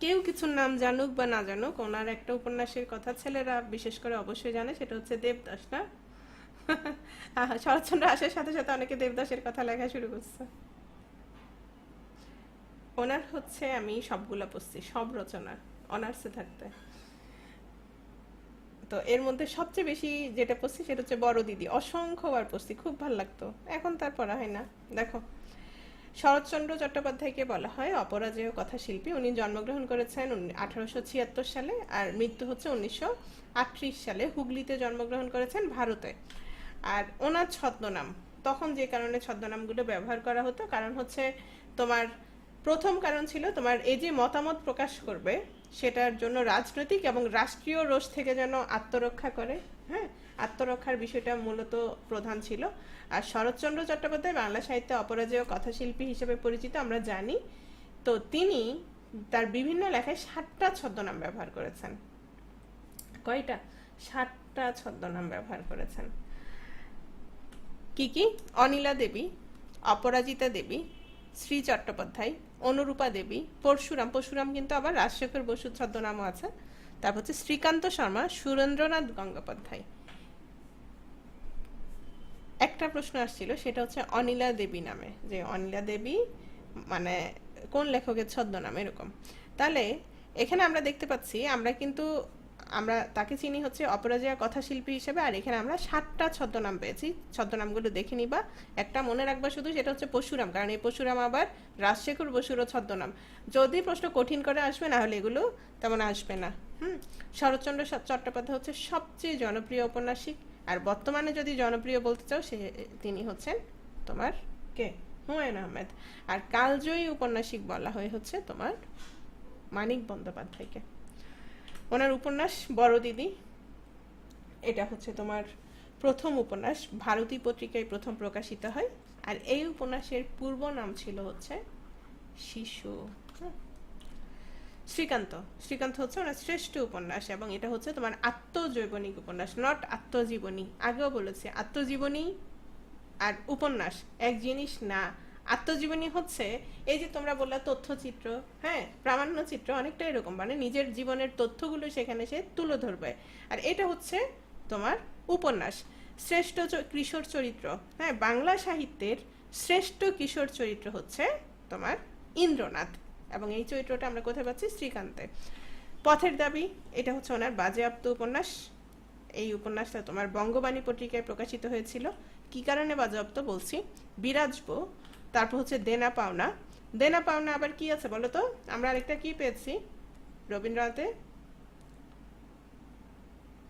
কেউ কিছুর নাম জানুক বা না জানুক, ওনার একটা উপন্যাসের কথা ছেলেরা বিশেষ করে অবশ্যই জানে, সেটা হচ্ছে দেবদাস, না? শরৎচন্দ্র আসার সাথে সাথে অনেকে দেবদাসের কথা লেখা শুরু করছে। ওনার হচ্ছে আমি সবগুলা পড়ছি, সব রচনা অনার্সে থাকতে। তো এর মধ্যে সবচেয়ে বেশি যেটা পড়ছি সেটা হচ্ছে বড় দিদি, অসংখ্যবার পড়ছি, খুব ভালো লাগতো। এখন তার পড়া হয় না। দেখো, শরৎচন্দ্র চট্টোপাধ্যায়কে বলা হয় অপরাজেয় কথাশিল্পী। উনি জন্মগ্রহণ করেছেন 1876 সালে, আর মৃত্যু হচ্ছে 1938 সালে। হুগলিতে জন্মগ্রহণ করেছেন, ভারতে। আর ওনার ছদ্মনাম, তখন যে কারণে ছদ্মনামগুলো ব্যবহার করা হতো, কারণ হচ্ছে তোমার প্রথম কারণ ছিল তোমার এই যে মতামত প্রকাশ করবে সেটার জন্য রাজনৈতিক এবং রাষ্ট্রীয় রোষ থেকে যেন আত্মরক্ষা করে। হ্যাঁ, আত্মরক্ষার বিষয়টা মূলত প্রধান ছিল। আর শরৎচন্দ্র চট্টোপাধ্যায় বাংলা সাহিত্যে অপরাজেয় কথাশিল্পী হিসেবে পরিচিত, আমরা জানি। তো তিনি তার বিভিন্ন লেখায় 7টা ছদ্মনাম ব্যবহার করেছেন। কয়টা? 7টা ছদ্মনাম ব্যবহার করেছেন। কি কি? অনিলা দেবী, অপরাজিতা দেবী, শ্রী চট্টোপাধ্যায়, অনুরূপা দেবী, পরশুরাম। পরশুরাম কিন্তু আবার রাজশেখর বসুর ছদ্মনামও আছে। তারপর হচ্ছে শ্রীকান্ত শর্মা, সুরেন্দ্রনাথ গঙ্গোপাধ্যায়। একটা প্রশ্ন আসছিল, সেটা হচ্ছে অনিলা দেবী নামে, যে অনিলা দেবী মানে কোন লেখকের ছদ্মনাম, এরকম। তাহলে এখানে আমরা দেখতে পাচ্ছি আমরা তাকে চিনি হচ্ছে অপরাজেয় কথাশিল্পী হিসেবে, আর এখানে আমরা 7টা ছদ্মনাম পেয়েছি। ছদ্মনামগুলো দেখে নিবা। একটা মনে রাখবা শুধু, সেটা হচ্ছে পরশুরাম, কারণ এই পরশুরাম আবার রাজশেখর বসুরও ছদ্মনাম। যদি প্রশ্ন কঠিন করে আসবে, না হলে এগুলো তেমন আসবে না। শরৎচন্দ্র চট্টোপাধ্যায় হচ্ছে সবচেয়ে জনপ্রিয় ঔপন্যাসিক। আর বর্তমানে যদি জনপ্রিয় বলতে চাও, তিনি হচ্ছেন তোমার কে? হুমায়ুন আহমেদ। আর কালজয়ী উপন্যাসিক বলা হয় হচ্ছে তোমার মানিক বন্দ্যোপাধ্যায়কে। ওনার উপন্যাস বড় দিদি, এটা হচ্ছে তোমার প্রথম উপন্যাস, ভারতী পত্রিকায় প্রথম প্রকাশিত হয়। আর এই উপন্যাসের পূর্ব নাম ছিল হচ্ছে শিশু। শ্রীকান্ত, শ্রীকান্ত হচ্ছে ওনার শ্রেষ্ঠ উপন্যাস, এবং এটা হচ্ছে তোমার আত্মজৈবনিক উপন্যাস, নট আত্মজীবনী। আগেও বলেছি আত্মজীবনী আর উপন্যাস এক জিনিস না। আত্মজীবনী হচ্ছে এই যে তোমরা বললা তথ্যচিত্র, হ্যাঁ, প্রামাণ্য চিত্র, অনেকটা এরকম, মানে নিজের জীবনের তথ্যগুলো সেখানে সে তুলে ধরবে। আর এটা হচ্ছে তোমার উপন্যাস। শ্রেষ্ঠ কিশোর চরিত্র, হ্যাঁ, বাংলা সাহিত্যের শ্রেষ্ঠ কিশোর চরিত্র হচ্ছে তোমার ইন্দ্রনাথ, এবং এই চরিত্রটা আমরা কোথায় পাচ্ছি? শ্রীকান্তে। পথের দাবি, এটা হচ্ছে ওনার বাজেয়াপ্ত উপন্যাস। এই উপন্যাসটা তোমার বঙ্গবাণী পত্রিকায় প্রকাশিত হয়েছিল। কি কারণে বাজেয়াপ্ত বলছি, বিরাজবো। তারপর হচ্ছে দেনা পাওনা। দেনা পাওনা আবার কি আছে বলো তো? আমরা আরেকটা কি পেয়েছি রবীন্দ্রনাথে?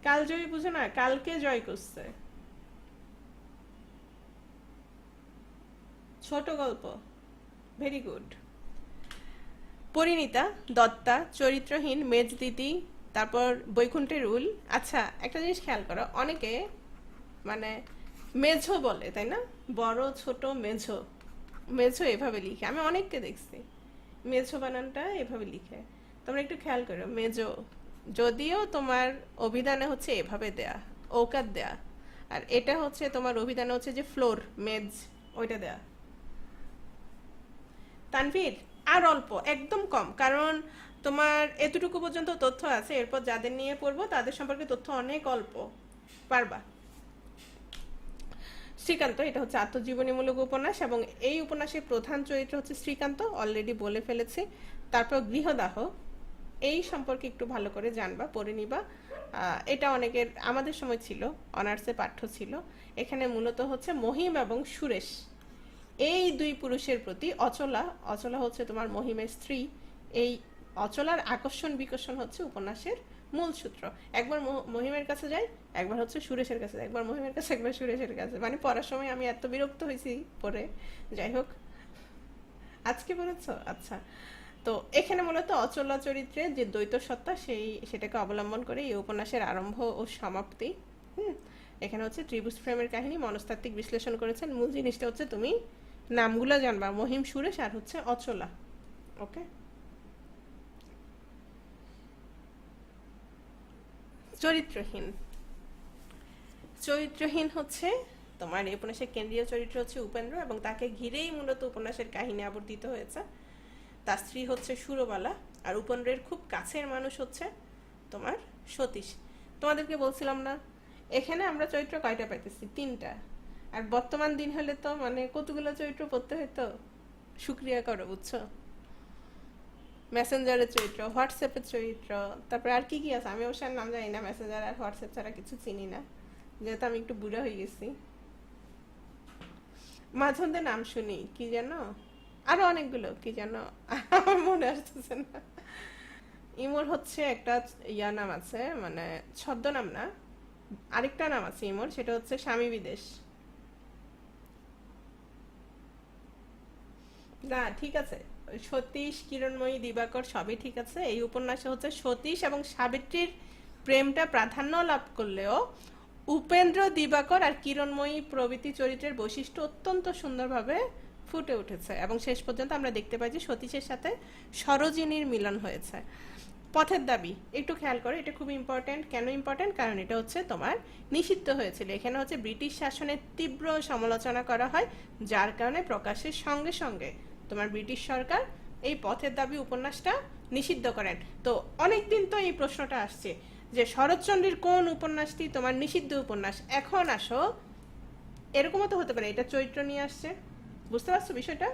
কালজয়ী, বুঝো না? কালকে জয় করছে, ছোট গল্প, ভেরি গুড। পরিণীতা, দত্তা, চরিত্রহীন, মেজদিদি, তারপর বৈকুণ্ঠের উল। আচ্ছা, একটা জিনিস খেয়াল করো, অনেকে মানে মেঝো বলে, তাই না? বড়, ছোট, মেঝো। মেঝো এভাবে লিখে, আমি অনেককে দেখছি মেঝো বানানটা এভাবে লিখে। তোমরা একটু খেয়াল করো, মেঝো যদিও তোমার অভিধানে হচ্ছে এভাবে দেয়া, ঔকার দেয়া, আর এটা হচ্ছে তোমার অভিধানে হচ্ছে যে ফ্লোর, মেজ, ওইটা দেয়া। তানভীর, আর অল্প, একদম কম, কারণ তোমার এতটুকু পর্যন্ত তথ্য আছে, এরপর যাদের নিয়ে পড়বো তাদের সম্পর্কে তথ্য অনেক অল্প, পারবা। শ্রীকান্ত, এটা হচ্ছে আত্মজীবনীমূলক উপন্যাস, এবং এই উপন্যাসের প্রধান চরিত্র হচ্ছে শ্রীকান্ত, অলরেডি বলে ফেলেছি। তারপর গৃহদাহ, এই সম্পর্কে একটু ভালো করে জানবা, পড়ে নিবা। এটা অনেকের আমাদের সময় ছিল, অনার্সে পাঠ্য ছিল। এখানে মূলত হচ্ছে মহিম এবং সুরেশ, এই দুই পুরুষের প্রতি অচলা, অচলা হচ্ছে তোমার মহিমের স্ত্রী, এই অচলার আকর্ষণ বিকর্ষণ হচ্ছে উপন্যাসের মূল সূত্র। একবার মহিমের কাছে যাই, একবার হচ্ছে সুরেশের কাছে, একবার মহিমের কাছে, একবার সুরেশের কাছে, মানে পড়ার সময় আমি এত বিরক্ত হয়েছি পড়ে। যাই হোক, আজকে বলেছ, আচ্ছা। তো এখানে মূলত অচলা চরিত্রের যে দ্বৈত সত্তা সেটাকে অবলম্বন করে এই উপন্যাসের আরম্ভ ও সমাপ্তি। হুম, এখানে হচ্ছে ত্রিভুজ প্রেমের কাহিনী মনস্তাত্ত্বিক বিশ্লেষণ করেছেন। মূল জিনিসটা হচ্ছে তুমি নামগুলো জানবা, মহিম, সুরেশ আর হচ্ছে অচলা। ওকে। চরিত্রহীন। চরিত্রহীন হচ্ছে তোমার এই উপন্যাসের কেন্দ্রীয় চরিত্র হচ্ছে উপেন্দ্র, এবং তাকে ঘিরেই মূলত উপন্যাসের কাহিনী আবর্তিত হয়েছে। তার স্ত্রী হচ্ছে সুরবালা, আর উপেন্দ্রের খুব কাছের মানুষ হচ্ছে তোমার সতীশ। তোমাদেরকে বলছিলাম না এখানে আমরা চরিত্র কয়টা পাইতেছি? 3টা। আর বর্তমান দিন হলে তো মানে কতগুলো চরিত্র পড়তে হইতো, শুক্রিয়া করো, বুঝছো? মেসেঞ্জারের চরিত্র, হোয়াটসঅ্যাপের চরিত্র, তারপরে আর কি কি আছে আমি অবশ্য নাম জানি না, মেসেঞ্জার আর হোয়াটসঅ্যাপ ছাড়া কিছু চিনি না, যেহেতু আমি একটু বুড়া হয়ে গেছি। মাঝন্দের নাম শুনি, কি জানো, আরো অনেকগুলো কি জানো আমার মনে আসতেছে না। ইমোর হচ্ছে একটা নাম আছে, মানে ছদ্মনাম না, আরেকটা নাম আছে ইমোর, সেটা হচ্ছে স্বামী বিদেশ। না ঠিক আছে, সতীশ, কিরণময়ী, দিবাকর সবই ঠিক আছে। এই উপন্যাসে হচ্ছে সতীশ এবং সাবিত্রীর প্রেমটা প্রাধান্য লাভ করলেও উপেন্দ্র, দিবাকর আর কিরণময়ী প্রভৃতি চরিত্রের বৈশিষ্ট্য অত্যন্ত সুন্দরভাবে ফুটে উঠেছে, এবং শেষ পর্যন্ত আমরা দেখতে পাই যে সতীশের সাথে সরোজিনীর মিলন হয়েছে। পথের দাবি একটু খেয়াল করো, এটা খুব ইম্পর্টেন্ট। কেন ইম্পর্টেন্ট? কারণ এটা হচ্ছে তোমার নিষিদ্ধ হয়েছিল। এখানে হচ্ছে ব্রিটিশ শাসনের তীব্র সমালোচনা করা হয়, যার কারণে প্রকাশের সঙ্গে সঙ্গে তোমার ব্রিটিশ সরকার এই পথের দাবি উপন্যাসটা নিষিদ্ধ করেন। তো অনেকদিন তো এই প্রশ্নটা আসছে যে শরৎচন্দ্রের কোন উপন্যাসটি তোমার নিষিদ্ধ উপন্যাস। এখন আসো, এরকমও তো হতে পারে এটা চরিত্র নিয়ে আসছে, বুঝতে পারছো বিষয়টা?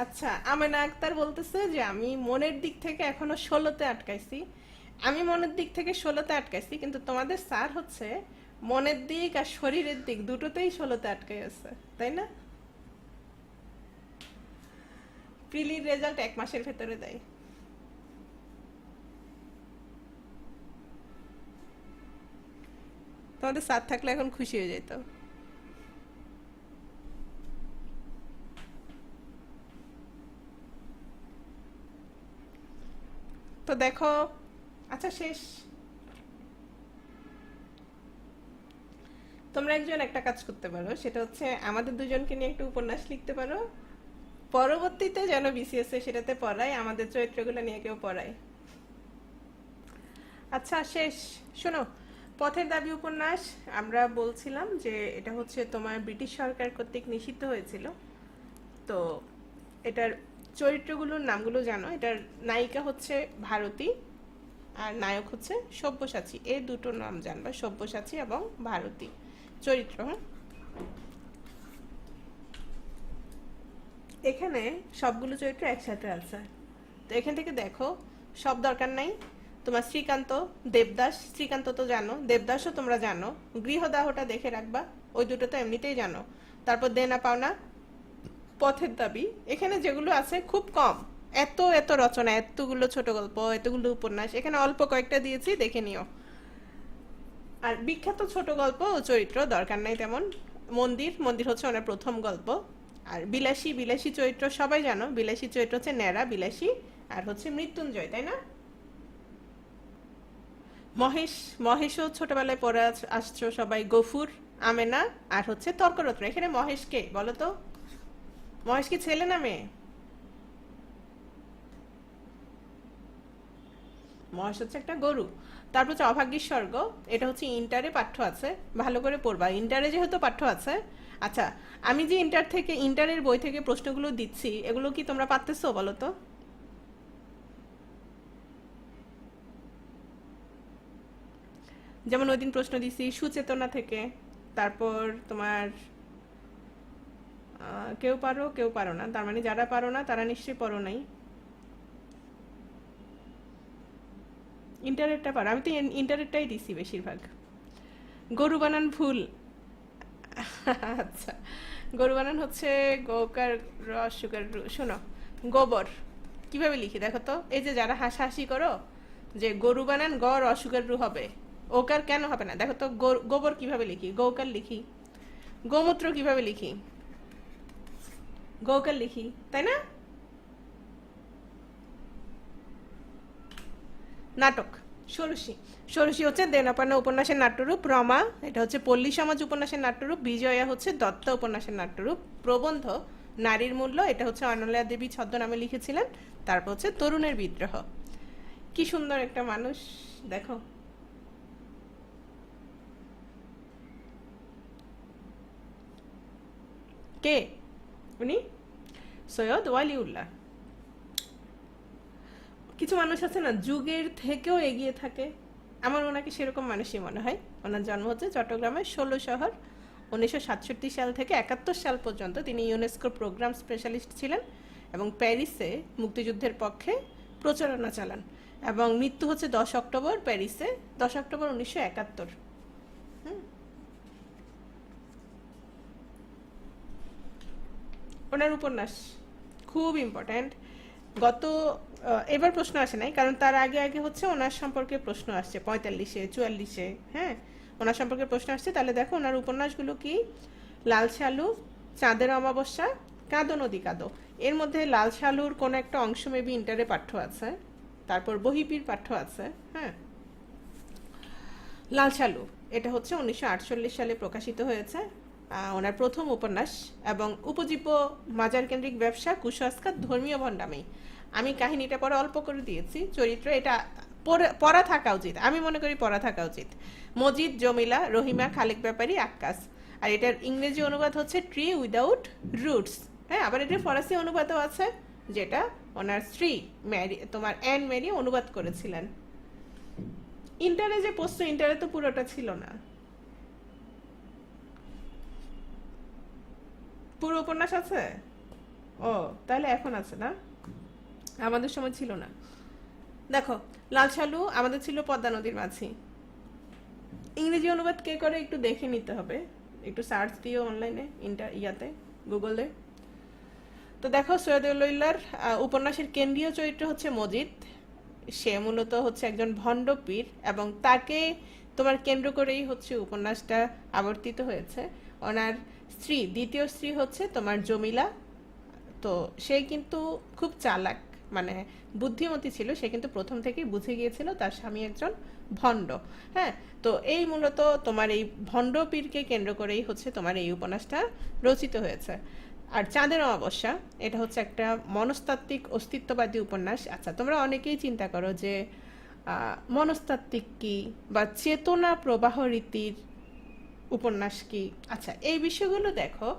আচ্ছা, আমেনা আক্তার বলতেছে যে আমি মনের দিক থেকে এখনো 16তে আটকাইছি। আমি মনের দিক থেকে 16তে আটকাইছি, কিন্তু তোমাদের স্যার হচ্ছে মনের দিক আর শরীরের দিক দুটোতেই 16তে আটকাই আছে, তাই না? প্রিলির রেজাল্ট 1 মাসের ভেতরে দেয়। তোমাদের স্যার থাকলে এখন খুশি হয়ে যেত। তো দেখো, আচ্ছা শেষ। তোমরা একজন একটা কাজ করতে পারো, সেটা হচ্ছে আমাদের দুজনকে নিয়ে একটা উপন্যাস লিখতে পারো, পরবর্তীতে যেন বিসিএস এ সেটাতে পড়ায়, আমাদের চরিত্রগুলো নিয়ে কেউ পড়ায়। আচ্ছা শেষ। শোনো, পথের দাবি উপন্যাস আমরা বলছিলাম যে এটা হচ্ছে তোমার ব্রিটিশ সরকার কর্তৃক নিষিদ্ধ হয়েছিল। তো এটার চরিত্রগুলোর নামগুলো জানো? এটার নায়িকা হচ্ছে ভারতী, আর নায়ক হচ্ছে সব্যসাচী। এই দুটো নাম জানবা, সব্যসাচী এবং ভারতী চরিত্র। হ্যাঁ, এখানে সবগুলো চরিত্র একসাথে আছে। তো এখান থেকে দেখো, সব দরকার নাই। তোমার শ্রীকান্ত, দেবদাস, শ্রীকান্ত তো জানো, দেবদাসও তোমরা জানো, গৃহদাহটা দেখে রাখবা, ওই দুটো তো এমনিতেই জানো। তারপর দেনা পাওনা, পথের দাবি, এখানে যেগুলো আছে খুব কম। এত এত রচনা, এতগুলো ছোট গল্প, এতগুলো উপন্যাস, এখানে অল্প কয়েকটা দিয়েছি, দেখে নিও। আর বিখ্যাত ছোট গল্প ও চরিত্র দরকার নাই তেমন। মন্দির, মন্দির হচ্ছে ওনার প্রথম গল্প। আর বিলাসী, বিলাসী চরিত্র সবাই জানো, বিলাসী চরিত্র হচ্ছে ন্যাড়া, বিলাসী আর হচ্ছে মৃত্যুঞ্জয়, তাই না? মহেশ, মহেশও ছোটবেলায় পড়ে আসছো সবাই। গফুর, আমেনা আর হচ্ছে তর্করত্ন। এখানে মহেশ কে বলো তো? মহেশ কি ছেলে না মেয়ে? মহেশ হচ্ছে একটা গরু। তারপর হচ্ছে অভাগ্যের স্বর্গ, এটা হচ্ছে ইন্টারে পাঠ্য আছে, ভালো করে পড়বা, ইন্টারে যেহেতু পাঠ্য আছে। আচ্ছা, আমি যে ইন্টারের বই থেকে প্রশ্নগুলো দিচ্ছি, এগুলো কি তোমরা পারতেছো বলো তো? যেমন ওই দিন প্রশ্ন দিছি সুচেতনা থেকে। তারপর তোমার কেউ পারো কেউ পারো না, তার মানে যারা পারো না তারা নিশ্চয়ই পড়ো নাই। ইন্টারেরটা পারো, আমি তো ইন্টারেরটাই দিছি বেশিরভাগ। গরু বানান ভুল। আচ্ছা, গরু বানান হচ্ছে গোকার রসুকার শোনো, গোবর কিভাবে লিখি দেখো তো। এই যে যারা হাসাহাসি করো যে গরু বানান গ রসুকার রু হবে, ওকার কেন হবে না দেখো তো। গোবর কিভাবে লিখি, গৌকার লিখি। গোমূত্র কিভাবে লিখি, গৌকার লিখি, তাই না? নাটক, ষোড়শী। ষোড়শী হচ্ছে দেনাপানা উপন্যাসের নাট্যরূপ। রমা এটা হচ্ছে পল্লী সমাজ উপন্যাসের নাট্যরূপ। বিজয়া হচ্ছে দত্ত উপন্যাসের নাট্যরূপ। প্রবন্ধ নারীর মূল্য এটা হচ্ছে অনলয়া দেবী ছদ্মনামে লিখেছিলেন। তারপর হচ্ছে তরুণের বিদ্রোহ। কি সুন্দর একটা মানুষ দেখো। কে উনি? সৈয়দ ওয়ালিউল্লাহ। কিছু মানুষ আছে না যুগের থেকেও এগিয়ে থাকে, আমার ওনাকে সেরকম মানুষই মনে হয়। ওনার জন্ম হচ্ছে চট্টগ্রামের ১৬ শহর। ১৯৬৭ সাল থেকে ৭১ সাল পর্যন্ত তিনি ইউনেস্কোর প্রোগ্রাম স্পেশালিস্ট ছিলেন এবং প্যারিসে মুক্তিযুদ্ধের পক্ষে প্রচারণা চালান। এবং মৃত্যু হচ্ছে ১০ অক্টোবর প্যারিসে, ১০ অক্টোবর ১৯৭১। ওনার উপন্যাস খুব ইম্পর্ট্যান্ট। গত এবার প্রশ্ন আসে নাই, কারণ তার আগে আগে হচ্ছে ওনার সম্পর্কে প্রশ্ন আসছে ৪৫-এ ৪৪-এ। হ্যাঁ, ওনার সম্পর্কে প্রশ্ন আসছে। তাহলে দেখো ওনার উপন্যাসগুলো কি: লাল শালু, চাঁদের অমাবস্যা, কাঁদো নদী কাঁদো। এর মধ্যে লাল শালুর কোনো একটা অংশ মেবি ইন্টারে পাঠ্য আছে, তারপর বহিপির পাঠ্য আছে। হ্যাঁ, লাল শালু এটা হচ্ছে ১৯৪৮ সালে প্রকাশিত হয়েছে, ওনার প্রথম উপন্যাস। এবং উপজীব্য মাজার কেন্দ্রিক ব্যবসা, কুসংস্কার, ধর্মীয় ভণ্ডামি। আমি কাহিনীটা পরে অল্প করে দিয়েছি, চরিত্র এটা পড়া থাকা উচিত, আমি মনে করি পড়া থাকা উচিত। মজিদ, জমিলা, রহিমা, খালেক ব্যাপারী, আক্কাস। আর এটার ইংরেজি অনুবাদ হচ্ছে ট্রি উইদাউট রুটস। হ্যাঁ, আবার এটার ফরাসি অনুবাদও আছে, যেটা ওনার স্ত্রী ম্যারি, তোমার অ্যান ম্যারি অনুবাদ করেছিলেন। ইন্টারে যে প্রশ্ন, ইন্টারে তো পুরোটা ছিল না, পুরো উপন্যাস আছে। ও, তাহলে এখন আছে না, আমাদের সময় ছিল না। দেখো, লাল শালু আমাদের ছিল পদ্মা নদীর মাঝি। ইংরেজি অনুবাদ কে করে একটু দেখে নিতে হবে, একটু সার্চ দিও অনলাইনে, ইয়াতে, গুগলে। তো দেখো, সৈয়দ ওয়ালিউল্লাহর উপন্যাসের কেন্দ্রীয় চরিত্র হচ্ছে মজিদ। সে মূলত হচ্ছে একজন ভণ্ড পীর এবং তাকে তোমার কেন্দ্র করেই হচ্ছে উপন্যাসটা আবর্তিত হয়েছে। ওনার স্ত্রী, দ্বিতীয় স্ত্রী হচ্ছে তোমার জমিলা। তো সে কিন্তু খুব চালাক, মানে বুদ্ধিমতী ছিল। সে কিন্তু প্রথম থেকেই বুঝে গিয়েছিল তার স্বামী একজন ভণ্ড। হ্যাঁ, তো এই মূলত তোমার এই ভণ্ড পীরকে কেন্দ্র করেই হচ্ছে তোমার এই উপন্যাসটা রচিত হয়েছে। আর চাঁদের অমাবস্যা এটা হচ্ছে একটা মনস্তাত্ত্বিক অস্তিত্ববাদী উপন্যাস। আচ্ছা, তোমরা অনেকেই চিন্তা করো যে মনস্তাত্ত্বিক কি বা চেতনা প্রবাহ রীতির উপন্যাস কি। আচ্ছা, এই বিষয়গুলো দেখো,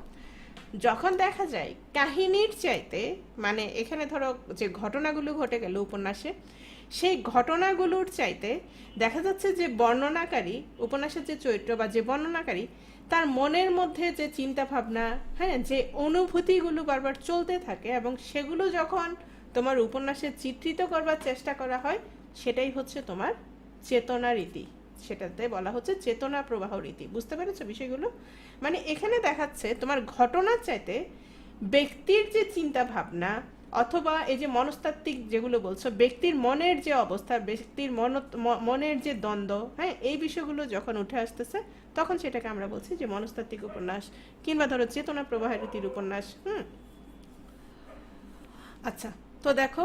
যখন দেখা যায় কাহিনীর চাইতে, মানে এখানে ধরো যে ঘটনাগুলো ঘটে গেল উপন্যাসে, সেই ঘটনাগুলোর চাইতে দেখা যাচ্ছে যে বর্ণনাকারী, উপন্যাসের যে চরিত্র বা যে বর্ণনাকারী, তার মনের মধ্যে যে চিন্তা ভাবনা, হ্যাঁ, যে অনুভূতিগুলো বারবার চলতে থাকে এবং সেগুলো যখন তোমার উপন্যাসে চিত্রিত করবার চেষ্টা করা হয়, সেটাই হচ্ছে তোমার চেতনা রীতি। সেটাতে বলা হচ্ছে চেতনা প্রবাহ রীতি। বুঝতে পেরেছো বিষয়গুলো? মানে এখানে দেখাচ্ছে তোমার ঘটনার চাইতে ব্যক্তির যে চিন্তা ভাবনা, অথবা এই যে মনস্তাত্ত্বিক যেগুলো বলছো, ব্যক্তির মনের যে অবস্থা, ব্যক্তির মনের যে দ্বন্দ্ব, হ্যাঁ, এই বিষয়গুলো যখন উঠে আসতেছে, তখন সেটাকে আমরা বলছি যে মনস্তাত্ত্বিক উপন্যাস, কিংবা ধরো চেতনা প্রবাহ রীতির উপন্যাস। আচ্ছা, তো দেখো,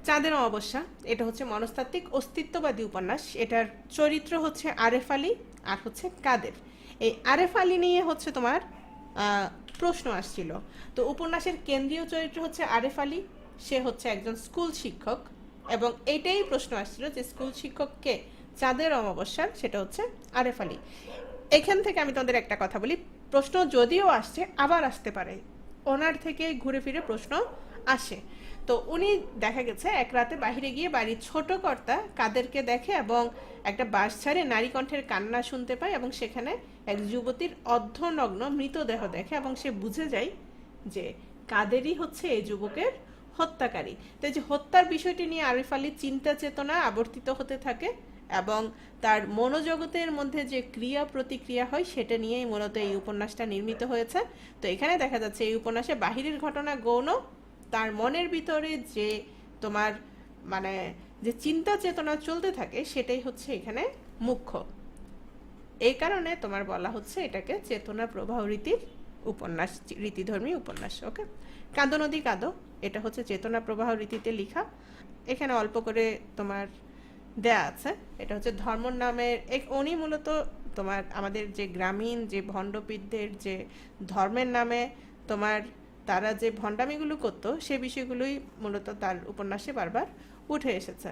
চাঁদের অমাবস্যা এটা হচ্ছে মনস্তাত্ত্বিক অস্তিত্ববাদী উপন্যাস। এটার চরিত্র হচ্ছে আরেফ আলী আর হচ্ছে কাদের। এই আরেফ আলী নিয়ে হচ্ছে তোমার প্রশ্ন আসছিল। তো উপন্যাসের কেন্দ্রীয় চরিত্র হচ্ছে আরেফ আলী। সে হচ্ছে একজন স্কুল শিক্ষক এবং এটাই প্রশ্ন আসছিল যে স্কুল শিক্ষক কে চাঁদের অমাবস্যার, সেটা হচ্ছে আরেফ আলী। এখান থেকে আমি তোমাদের একটা কথা বলি, প্রশ্ন যদিও আসছে, আবার আসতে পারে, ওনার থেকে ঘুরে ফিরে প্রশ্ন আসে। তো উনি দেখা গেছে এক রাতে বাহিরে গিয়ে বাড়ির ছোট কর্তা কাদেরকে দেখে এবং একটা বাস ছাড়ে নারী কণ্ঠের কান্না শুনতে পায় এবং সেখানে এক যুবতীর অর্ধনগ্ন মৃতদেহ দেখে এবং সে বুঝে যায় যে কাদেরই হচ্ছে এই যুবকের হত্যাকারী। তো এই যে হত্যার বিষয়টি নিয়ে আরিফ আলীর চিন্তা চেতনা আবর্তিত হতে থাকে এবং তার মনোজগতের মধ্যে যে ক্রিয়া প্রতিক্রিয়া হয় সেটা নিয়েই মূলত এই উপন্যাসটা নির্মিত হয়েছে। তো এখানে দেখা যাচ্ছে এই উপন্যাসে বাহিরের ঘটনা গৌণ, তার মনের ভিতরে যে তোমার মানে যে চিন্তা চেতনা চলতে থাকে সেটাই হচ্ছে এখানে মুখ্য। এই কারণে তোমার বলা হচ্ছে এটাকে চেতনা প্রবাহ রীতির উপন্যাস, রীতিধর্মী উপন্যাস। ওকে, কাঁদো নদী কাঁদো, এটা হচ্ছে চেতনা প্রবাহ রীতিতে লেখা। এখানে অল্প করে তোমার দেয়া আছে, এটা হচ্ছে ধর্ম নামের উনি মূলত তোমার আমাদের যে গ্রামীণ যে ভণ্ডপীরদের যে ধর্মের নামে তোমার তারা যে ভণ্ডামিগুলো করতো সে বিষয়গুলোই মূলত তার উপন্যাসে বারবার উঠে এসেছে।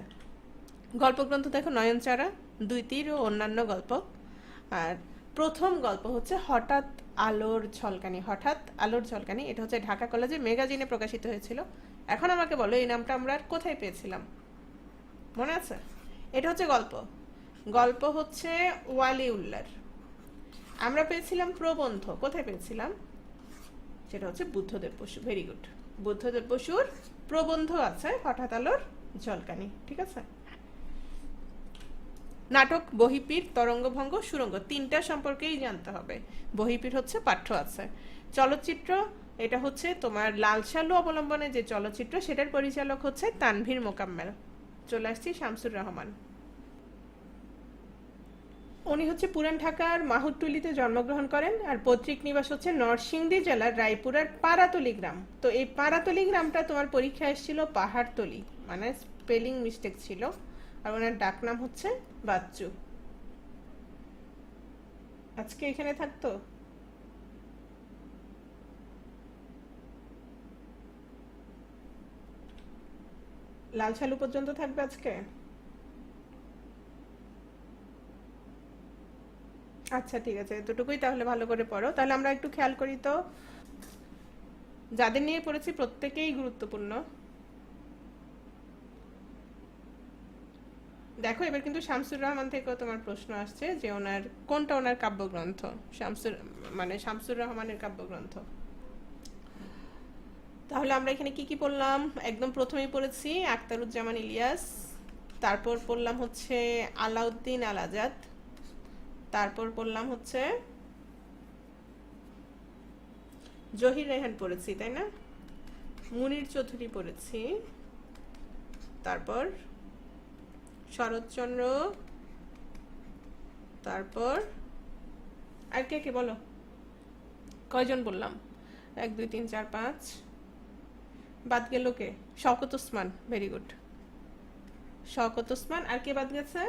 গল্পগ্রন্থ দেখো নয়নচারা, দুই তীর ও অন্যান্য গল্প। আর প্রথম গল্প হচ্ছে হঠাৎ আলোর ঝলকানি। হঠাৎ আলোর ঝলকানি এটা হচ্ছে ঢাকা কলেজে ম্যাগাজিনে প্রকাশিত হয়েছিল। এখন আমাকে বলো এই নামটা আমরা কোথায় পেয়েছিলাম, মনে আছে? এটা হচ্ছে গল্প, গল্প হচ্ছে ওয়ালিউল্লাহর। আমরা পেয়েছিলাম প্রবন্ধ, কোথায় পেয়েছিলাম? সেটা হচ্ছে বুদ্ধদেব বসু। ভেরি গুড, বুদ্ধদেব বসুর প্রবন্ধ আছে হঠাৎ আলোর ঝলকানি, ঠিক আছে। নাটক বহিপীর, তরঙ্গভঙ্গ, সুরঙ্গ, তিনটা সম্পর্কেই জানতে হবে। বহিপীর হচ্ছে পাঠ্য আছে। চলচ্চিত্র এটা হচ্ছে তোমার লাল সালু অবলম্বনে যে চলচ্চিত্র সেটার পরিচালক হচ্ছে তানভীর মোকাম্মেল। চলে আসছি শামসুর রহমান। উনি হচ্ছে পুরান ঢাকার মাহুরটুলিতে জন্মগ্রহণ করেন, আর পৈতৃক নিবাস হচ্ছে নরসিংদী জেলার রায়পুরার পাড়াতলি গ্রাম। তো এই পাড়াতলি গ্রামটা তোমার পরীক্ষায় এসেছিল পাহাড়তলি, মানে স্পেলিং মিস্টেক ছিল। আর ওনার ডাকনাম হচ্ছে বাচ্চু। আজকে এখানে থাকতো। লাল সালু পর্যন্ত থাকবে আজকে। আচ্ছা ঠিক আছে, এতটুকুই তাহলে ভালো করে পড়ো। তাহলে আমরা একটু খেয়াল করি তো, যাদের নিয়ে পড়েছি প্রত্যেকেই গুরুত্বপূর্ণ। দেখো এবার কিন্তু শামসুর রহমান থেকেও তোমার প্রশ্ন আসছে যে ওনার কোনটা ওনার কাব্যগ্রন্থ, শামসুর রহমানের কাব্যগ্রন্থ। তাহলে আমরা এখানে কি কি পড়লাম? একদম প্রথমেই পড়েছি আখতারুজ্জামান ইলিয়াস, তারপর পড়লাম হচ্ছে আলাউদ্দিন আল আজাদ, তারপর পড়লাম হচ্ছে জহির রেহান পড়েছি, তাই না? মুনির চৌধুরী পড়েছি, তারপর শরৎচন্দ্র, তারপর আর কে কে বলো, কয়জন বললাম? 1 2 3 4 5, বাদ গেল কে? শওকত ওসমান। Very good, Shawkat Osman. আর কে বাদ গেছে?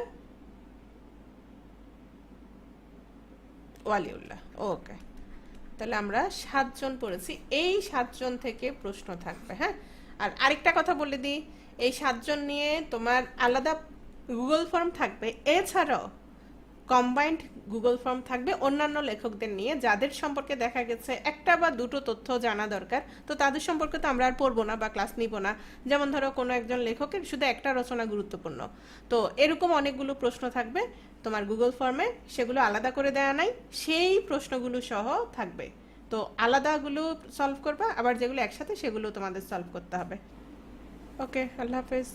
ওয়ালিউল্লাহ। ওকে, তাহলে আমরা 7 জন পড়েছি। এই 7 জন থেকে প্রশ্ন থাকবে। হ্যাঁ, আর আরেকটা কথা বলে দিই, এই 7 জন নিয়ে তোমার আলাদা গুগল ফর্ম থাকবে, এছাড়াও কম্বাইন্ড গুগল ফর্ম থাকবে অন্যান্য লেখকদের নিয়ে, যাদের সম্পর্কে দেখা গেছে একটা বা দুটো তথ্য জানা দরকার। তো তাদের সম্পর্কে তো আমরা আর পড়বো না বা ক্লাস নিব না। যেমন ধরো কোনো একজন লেখকের শুধু একটা রচনা গুরুত্বপূর্ণ, তো এরকম অনেকগুলো প্রশ্ন থাকবে তোমার গুগল ফর্মে, সেগুলো আলাদা করে দেওয়া নাই, সেই প্রশ্নগুলো সহ থাকবে। তো আলাদাগুলো সলভ করবা, আবার যেগুলো একসাথে সেগুলো তোমাদের সলভ করতে হবে। ওকে, আল্লাহ হাফেজ।